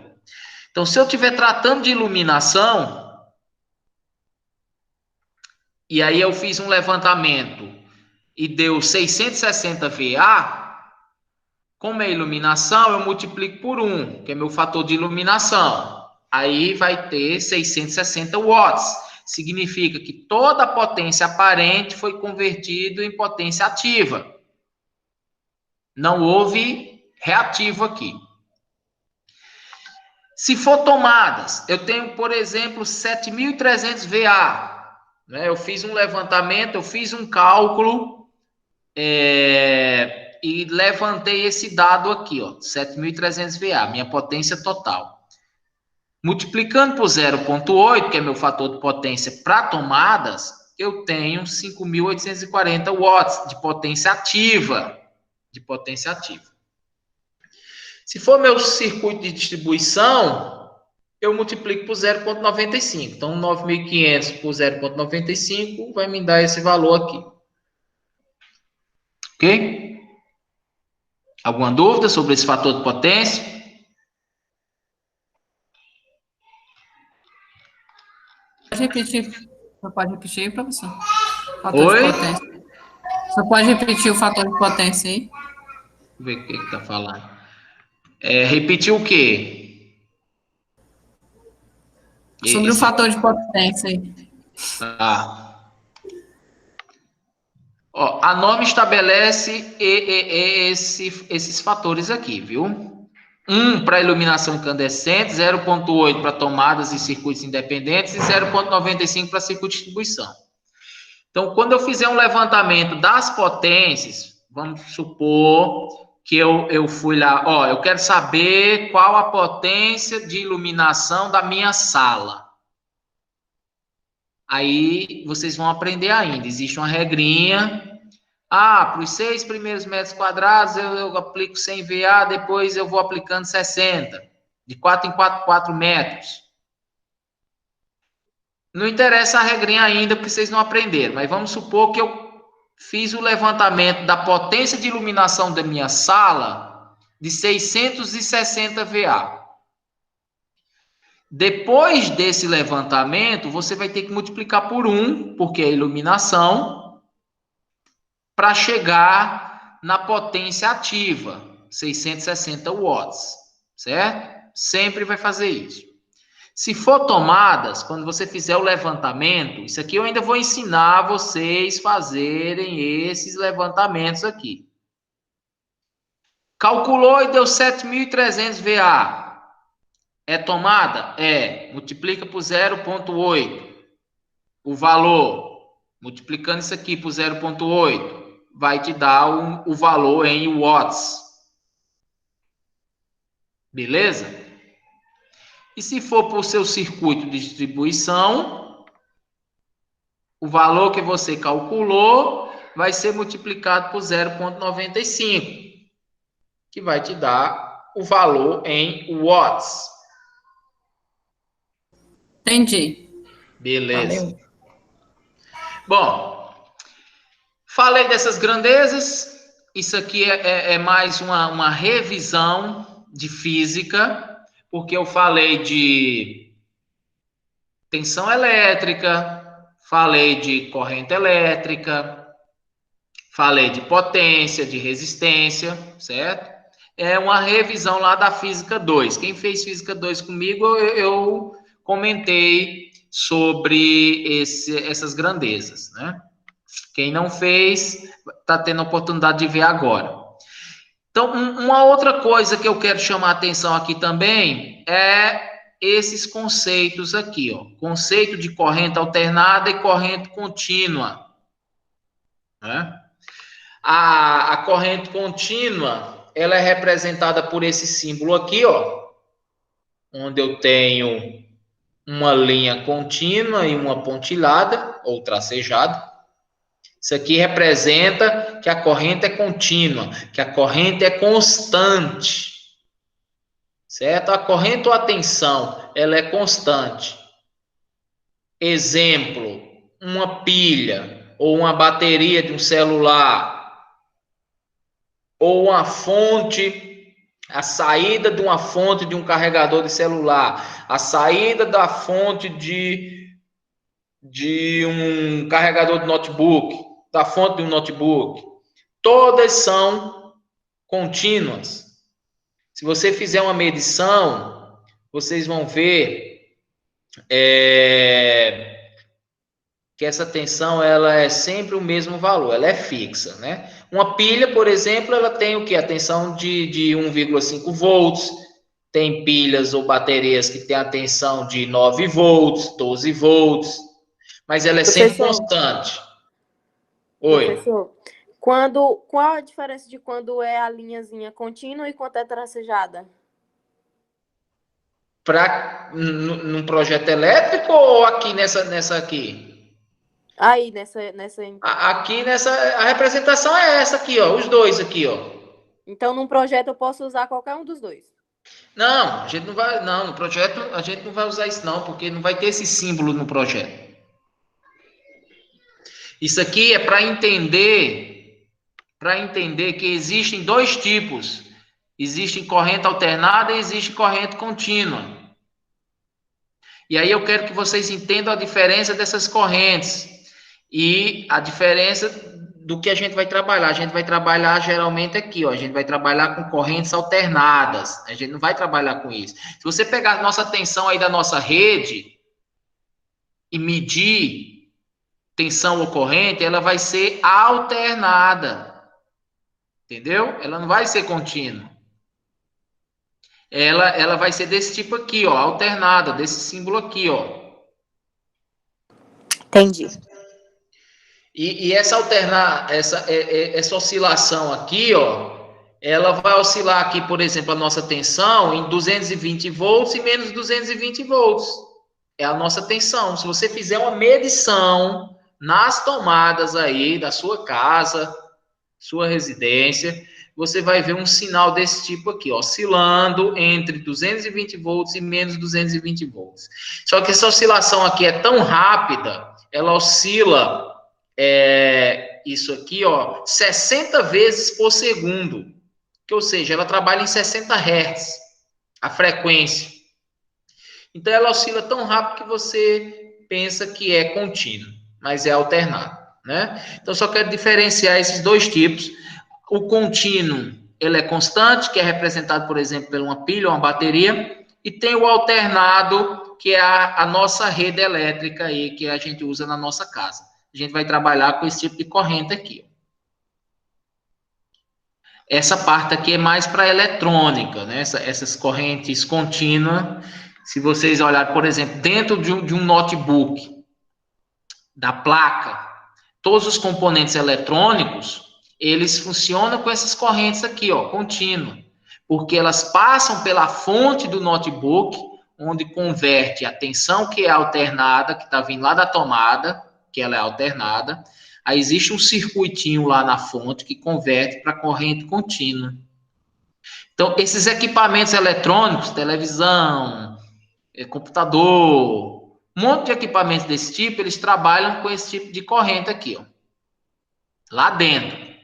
Então, se eu estiver tratando de iluminação, e aí eu fiz um levantamento e deu 660 VA, como é iluminação, eu multiplico por 1, que é meu fator de iluminação. Aí vai ter 660 watts. Significa que toda a potência aparente foi convertida em potência ativa. Não houve reativo aqui. Se for tomadas, eu tenho, por exemplo, 7.300 VA. Né? Eu fiz um levantamento, eu fiz um cálculo e levantei esse dado aqui, ó, 7.300 VA, minha potência total. Multiplicando por 0,8, que é meu fator de potência para tomadas, eu tenho 5.840 watts de potência ativa. Se for meu circuito de distribuição, eu multiplico por 0,95. Então, 9.500 por 0,95 vai me dar esse valor aqui. Ok? Alguma dúvida sobre esse fator de potência? Pode repetir, professor? Oi? De potência. Você pode repetir o fator de potência aí? Deixa eu ver o que está falando. repetir o quê? Sobre o fator de potência aí. Tá. Ó, a norma estabelece esses fatores aqui, viu? 1 para iluminação incandescente, 0,8 para tomadas e circuitos independentes e 0,95 para circuito de distribuição. Então, quando eu fizer um levantamento das potências, vamos supor que eu fui lá, ó, eu quero saber qual a potência de iluminação da minha sala. Aí vocês vão aprender ainda. Existe uma regrinha. Para os 6 primeiros metros quadrados eu aplico 100 VA, depois eu vou aplicando 60. De 4 em 4 metros. Não interessa a regrinha ainda, porque vocês não aprenderam. Mas vamos supor que eu fiz o levantamento da potência de iluminação da minha sala de 660 VA. Depois desse levantamento, você vai ter que multiplicar por 1, porque é iluminação, para chegar na potência ativa, 660 watts, certo? Sempre vai fazer isso. Se for tomadas, quando você fizer o levantamento, isso aqui eu ainda vou ensinar vocês fazerem esses levantamentos aqui. Calculou e deu 7.300 VA. É tomada? É. Multiplica por 0,8. O valor, multiplicando isso aqui por 0,8, vai te dar o valor em watts. Beleza? E se for para o seu circuito de distribuição, o valor que você calculou vai ser multiplicado por 0,95, que vai te dar o valor em watts. Entendi. Beleza. Valeu. Bom, falei dessas grandezas. Isso aqui é mais uma revisão de física, porque eu falei de tensão elétrica, falei de corrente elétrica, falei de potência, de resistência, certo? É uma revisão lá da Física 2. Quem fez Física 2 comigo, eu comentei sobre essas grandezas, né? Quem não fez, está tendo a oportunidade de ver agora. Então, uma outra coisa que eu quero chamar a atenção aqui também é esses conceitos aqui, ó. Conceito de corrente alternada e corrente contínua, né? A corrente contínua, ela é representada por esse símbolo aqui, ó, onde eu tenho uma linha contínua e uma pontilhada, ou tracejada. Isso aqui representa que a corrente é contínua, que a corrente é constante. Certo? A corrente ou a tensão, ela é constante. Exemplo, uma pilha ou uma bateria de um celular, ou uma fonte, a saída de uma fonte de um carregador de celular, a saída da fonte de um carregador de notebook, da fonte de um notebook, todas são contínuas. Se você fizer uma medição, vocês vão ver que essa tensão ela é sempre o mesmo valor, ela é fixa, né? Uma pilha, por exemplo, ela tem o quê? A tensão de 1,5 volts, tem pilhas ou baterias que têm a tensão de 9 volts, 12 volts, mas ela é sempre constante. Oi. Professor, qual a diferença de quando é a linhazinha contínua e quando é tracejada? Num projeto elétrico ou aqui nessa aqui? Aí, nessa... Aqui a representação é essa aqui, ó, os dois aqui, ó. Então, num projeto eu posso usar qualquer um dos dois? Não, a gente não vai, no projeto a gente não vai usar isso não, porque não vai ter esse símbolo no projeto. Isso aqui é para entender que existem dois tipos. Existe corrente alternada e existe corrente contínua. E aí eu quero que vocês entendam a diferença dessas correntes e a diferença do que a gente vai trabalhar. A gente vai trabalhar geralmente aqui, ó. A gente vai trabalhar com correntes alternadas. A gente não vai trabalhar com isso. Se você pegar a nossa tensão aí da nossa rede e medir tensão ou corrente, ela vai ser alternada. Entendeu? Ela não vai ser contínua. Ela vai ser desse tipo aqui, ó, alternada, desse símbolo aqui, ó. Entendi. E essa oscilação aqui, ó, ela vai oscilar aqui, por exemplo, a nossa tensão em 220 volts e menos 220 volts. É a nossa tensão. Se você fizer uma medição nas tomadas aí da sua casa, sua residência, você vai ver um sinal desse tipo aqui, oscilando entre 220 volts e menos 220 volts. Só que essa oscilação aqui é tão rápida, ela oscila isso aqui, ó, 60 vezes por segundo. Ou seja, ela trabalha em 60 Hz, a frequência. Então, ela oscila tão rápido que você pensa que é contínuo, mas é alternado, né? Então, só quero diferenciar esses dois tipos. O contínuo, ele é constante, que é representado, por exemplo, por uma pilha ou uma bateria, e tem o alternado, que é a nossa rede elétrica aí, que a gente usa na nossa casa. A gente vai trabalhar com esse tipo de corrente aqui. Essa parte aqui é mais para eletrônica, né? Essas correntes contínuas. Se vocês olharem, por exemplo, dentro de um notebook, da placa, todos os componentes eletrônicos, eles funcionam com essas correntes aqui, ó, contínua, porque elas passam pela fonte do notebook, onde converte a tensão que é alternada, que está vindo lá da tomada, que ela é alternada, aí existe um circuitinho lá na fonte que converte para corrente contínua. Então, esses equipamentos eletrônicos, televisão, computador, um monte de equipamentos desse tipo, eles trabalham com esse tipo de corrente aqui, ó, lá dentro.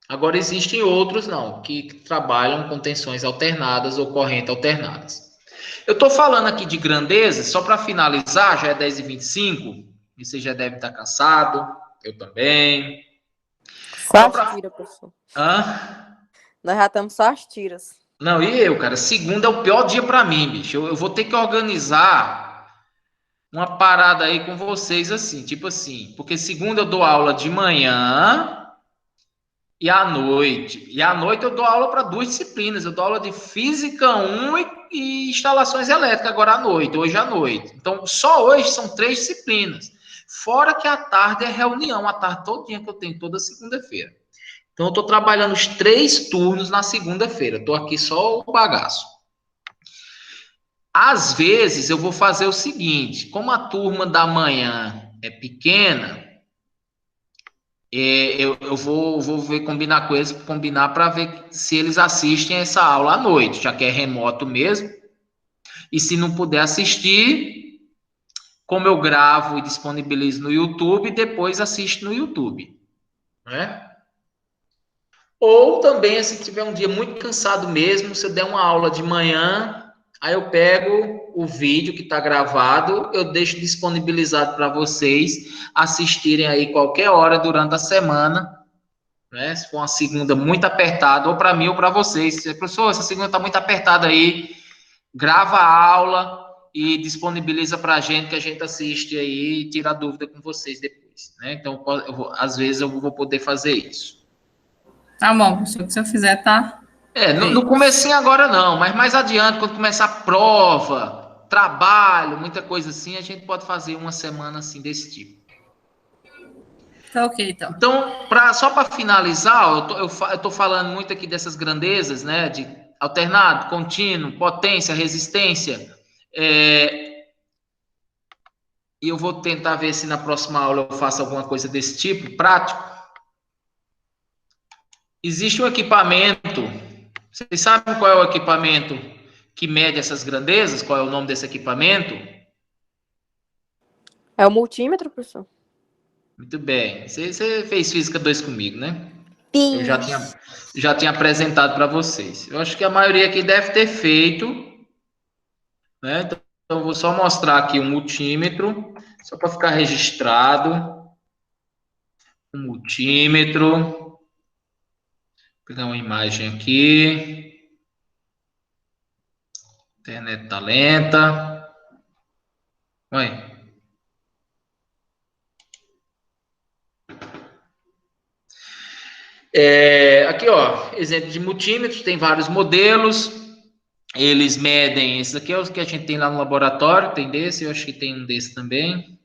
Agora, existem outros, não, que trabalham com tensões alternadas ou correntes alternadas. Eu estou falando aqui de grandeza, só para finalizar, já é 10h25, e você já deve estar cansado, eu também. Só as tiras, professor. Hã? Nós já estamos só as tiras. Não, e eu, cara, segunda é o pior dia para mim, bicho. Eu vou ter que organizar uma parada aí com vocês, assim, tipo assim, porque segunda eu dou aula de manhã e à noite. E à noite eu dou aula para 2 disciplinas. Eu dou aula de Física 1 e Instalações Elétricas agora à noite, hoje à noite. Então, só hoje são 3 disciplinas. Fora que à tarde é reunião, à tarde todinha que eu tenho toda segunda-feira. Então, eu estou trabalhando os 3 turnos na segunda-feira. Estou aqui só o bagaço. Às vezes, eu vou fazer o seguinte. Como a turma da manhã é pequena, eu vou ver, combinar com eles, combinar para ver se eles assistem essa aula à noite, já que é remoto mesmo. E se não puder assistir, como eu gravo e disponibilizo no YouTube, depois assiste no YouTube, né? Ou também, se tiver um dia muito cansado mesmo, se eu der uma aula de manhã, aí eu pego o vídeo que está gravado, eu deixo disponibilizado para vocês assistirem aí qualquer hora durante a semana, né? Se for uma segunda muito apertada, ou para mim ou para vocês. Professor, essa segunda está muito apertada aí, grava a aula e disponibiliza para a gente, que a gente assiste aí e tira a dúvida com vocês depois, né? Então, às vezes eu vou poder fazer isso. Tá bom, professor, o que o senhor fizer, tá? No comecinho agora não, mas mais adiante, quando começar a prova, trabalho, muita coisa assim, a gente pode fazer uma semana assim desse tipo. Tá ok, então. Então, só para finalizar, eu tô falando muito aqui dessas grandezas, né, de alternado, contínuo, potência, resistência, e eu vou tentar ver se na próxima aula eu faço alguma coisa desse tipo, prático. Existe um equipamento, vocês sabem qual é o equipamento que mede essas grandezas? Qual é o nome desse equipamento? É o multímetro, professor? Muito bem. Você fez Física 2 comigo, né? Sim. Eu já tinha apresentado para vocês. Eu acho que a maioria aqui deve ter feito, né? Então, eu vou só mostrar aqui o multímetro, só para ficar registrado. o multímetro. Vou pegar uma imagem aqui. Internet tá lenta. Oi. Aqui, ó, exemplo de multímetros, tem vários modelos. Eles medem, esse aqui é o que a gente tem lá no laboratório, tem desse, eu acho que tem um desse também.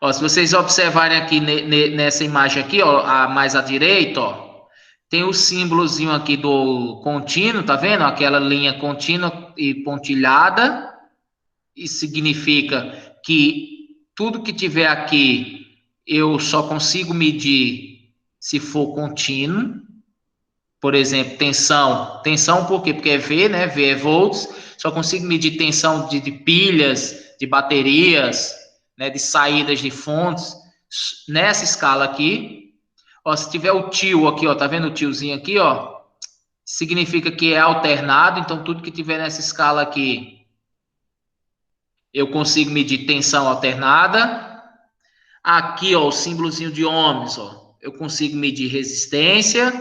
Ó, se vocês observarem aqui nessa imagem aqui, ó, mais à direita, ó, tem o símbolozinho aqui do contínuo, tá vendo? Aquela linha contínua e pontilhada. Isso significa que tudo que tiver aqui eu só consigo medir se for contínuo. Por exemplo, tensão. Tensão por quê? Porque é V, né? V é volts. Só consigo medir tensão de pilhas, de baterias, né? De saídas de fontes. Nessa escala aqui. Ó, se tiver o tio aqui, ó, tá vendo o tiozinho aqui, ó? Significa que é alternado. Então, tudo que tiver nessa escala aqui, eu consigo medir tensão alternada. Aqui, ó, o símbolozinho de ohms, ó, eu consigo medir resistência.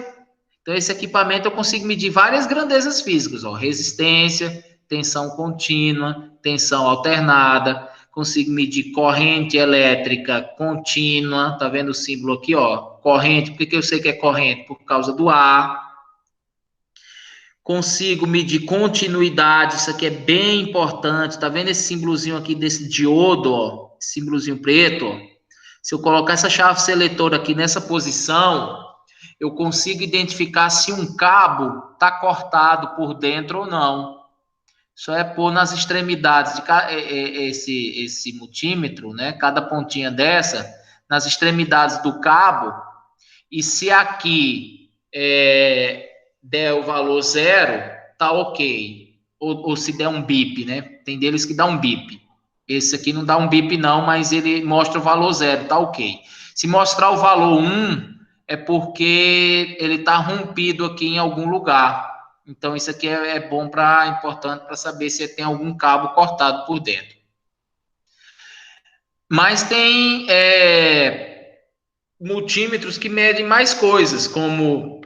Então, esse equipamento eu consigo medir várias grandezas físicas, ó, resistência, tensão contínua, tensão alternada, consigo medir corrente elétrica contínua, tá vendo o símbolo aqui, ó, corrente, por que eu sei que é corrente? Por causa do ar. Consigo medir continuidade, isso aqui é bem importante, tá vendo esse símbolozinho aqui desse diodo, ó, símbolozinho preto, ó? Se eu colocar essa chave seletora aqui nessa posição, eu consigo identificar se um cabo está cortado por dentro ou não. Só é pôr nas extremidades de esse multímetro, né? Cada pontinha dessa, nas extremidades do cabo, e se aqui der o valor 0, tá ok. Ou se der um bip, né? Tem deles que dá um bip. Esse aqui não dá um bip não, mas ele mostra o valor 0, tá ok. Se mostrar o valor 1, é porque ele está rompido aqui em algum lugar. Então, isso aqui é importante para saber se tem algum cabo cortado por dentro. Mas tem multímetros que medem mais coisas, como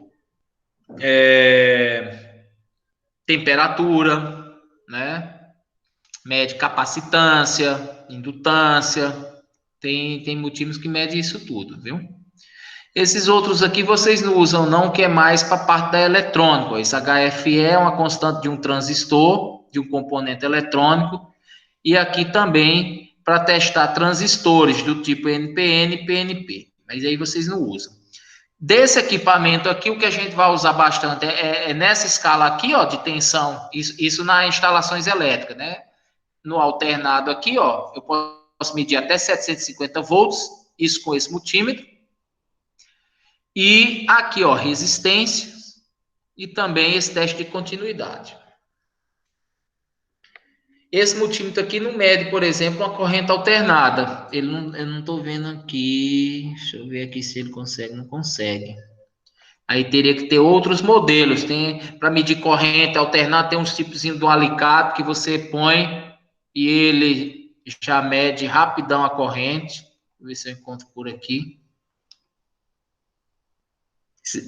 temperatura, né? Mede capacitância, indutância, tem multímetros que medem isso tudo, viu? Esses outros aqui vocês não usam não, que é mais para a parte da eletrônica. Esse HFE é uma constante de um transistor, de um componente eletrônico, e aqui também para testar transistores do tipo NPN e PNP, mas aí vocês não usam. Desse equipamento aqui, o que a gente vai usar bastante é nessa escala aqui, ó, de tensão, isso nas instalações elétricas, né? No alternado aqui, ó, eu posso medir até 750 volts, isso com esse multímetro. E aqui, ó, resistência e também esse teste de continuidade. Esse multímetro aqui não mede, por exemplo, uma corrente alternada. Eu não estou vendo aqui. Deixa eu ver aqui se ele consegue. Não consegue. Aí teria que ter outros modelos. Tem para medir corrente alternada, tem uns tipos de um alicate que você põe e ele já mede rapidão a corrente. Vou ver se eu encontro por aqui.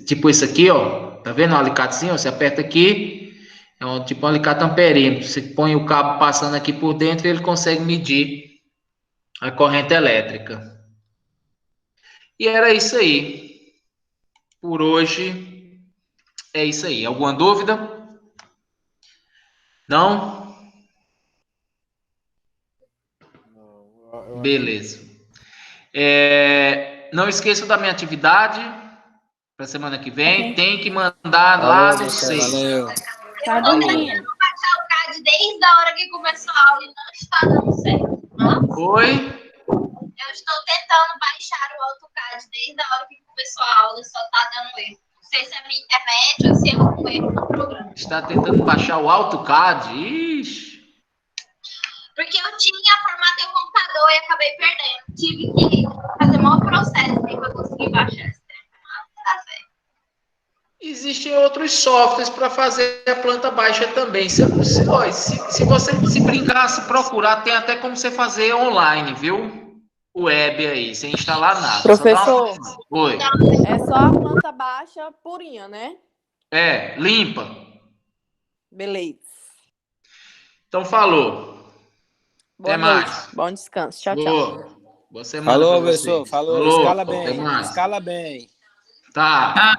Tipo esse aqui, ó. Tá vendo o alicatezinho? Você aperta aqui. É tipo um alicate amperímetro. Você põe o cabo passando aqui por dentro e ele consegue medir a corrente elétrica. E era isso aí. Por hoje é isso aí. Alguma dúvida? Não? Beleza. Não esqueça da minha atividade para semana que vem. Tem que mandar lá no Seis. Valeu. Tá dormindo. Baixar o CAD desde a hora que começou a aula e não está dando certo. Oi? Eu estou tentando baixar o AutoCAD desde a hora que começou a aula e só está dando erro. Não sei se é a minha internet ou se é algum erro no programa. Está tentando baixar o AutoCAD? Ixi. Porque eu formatei o computador e acabei perdendo. Tive que fazer o maior processo para conseguir baixar esse tempo. Mas tá certo. Existem outros softwares para fazer a planta baixa também. Se você se brincar, se procurar, tem até como você fazer online, viu? web aí, sem instalar nada. Professor. Só dá uma... Oi. É só a planta baixa purinha, né? Limpa. Beleza. Então falou. Boa Até noite. mais. Bom descanso. Tchau, tchau. Boa. Boa semana Falou, pra vocês. professor. Falou. Falou. Escala Até bem. mais. Escala bem. Tá.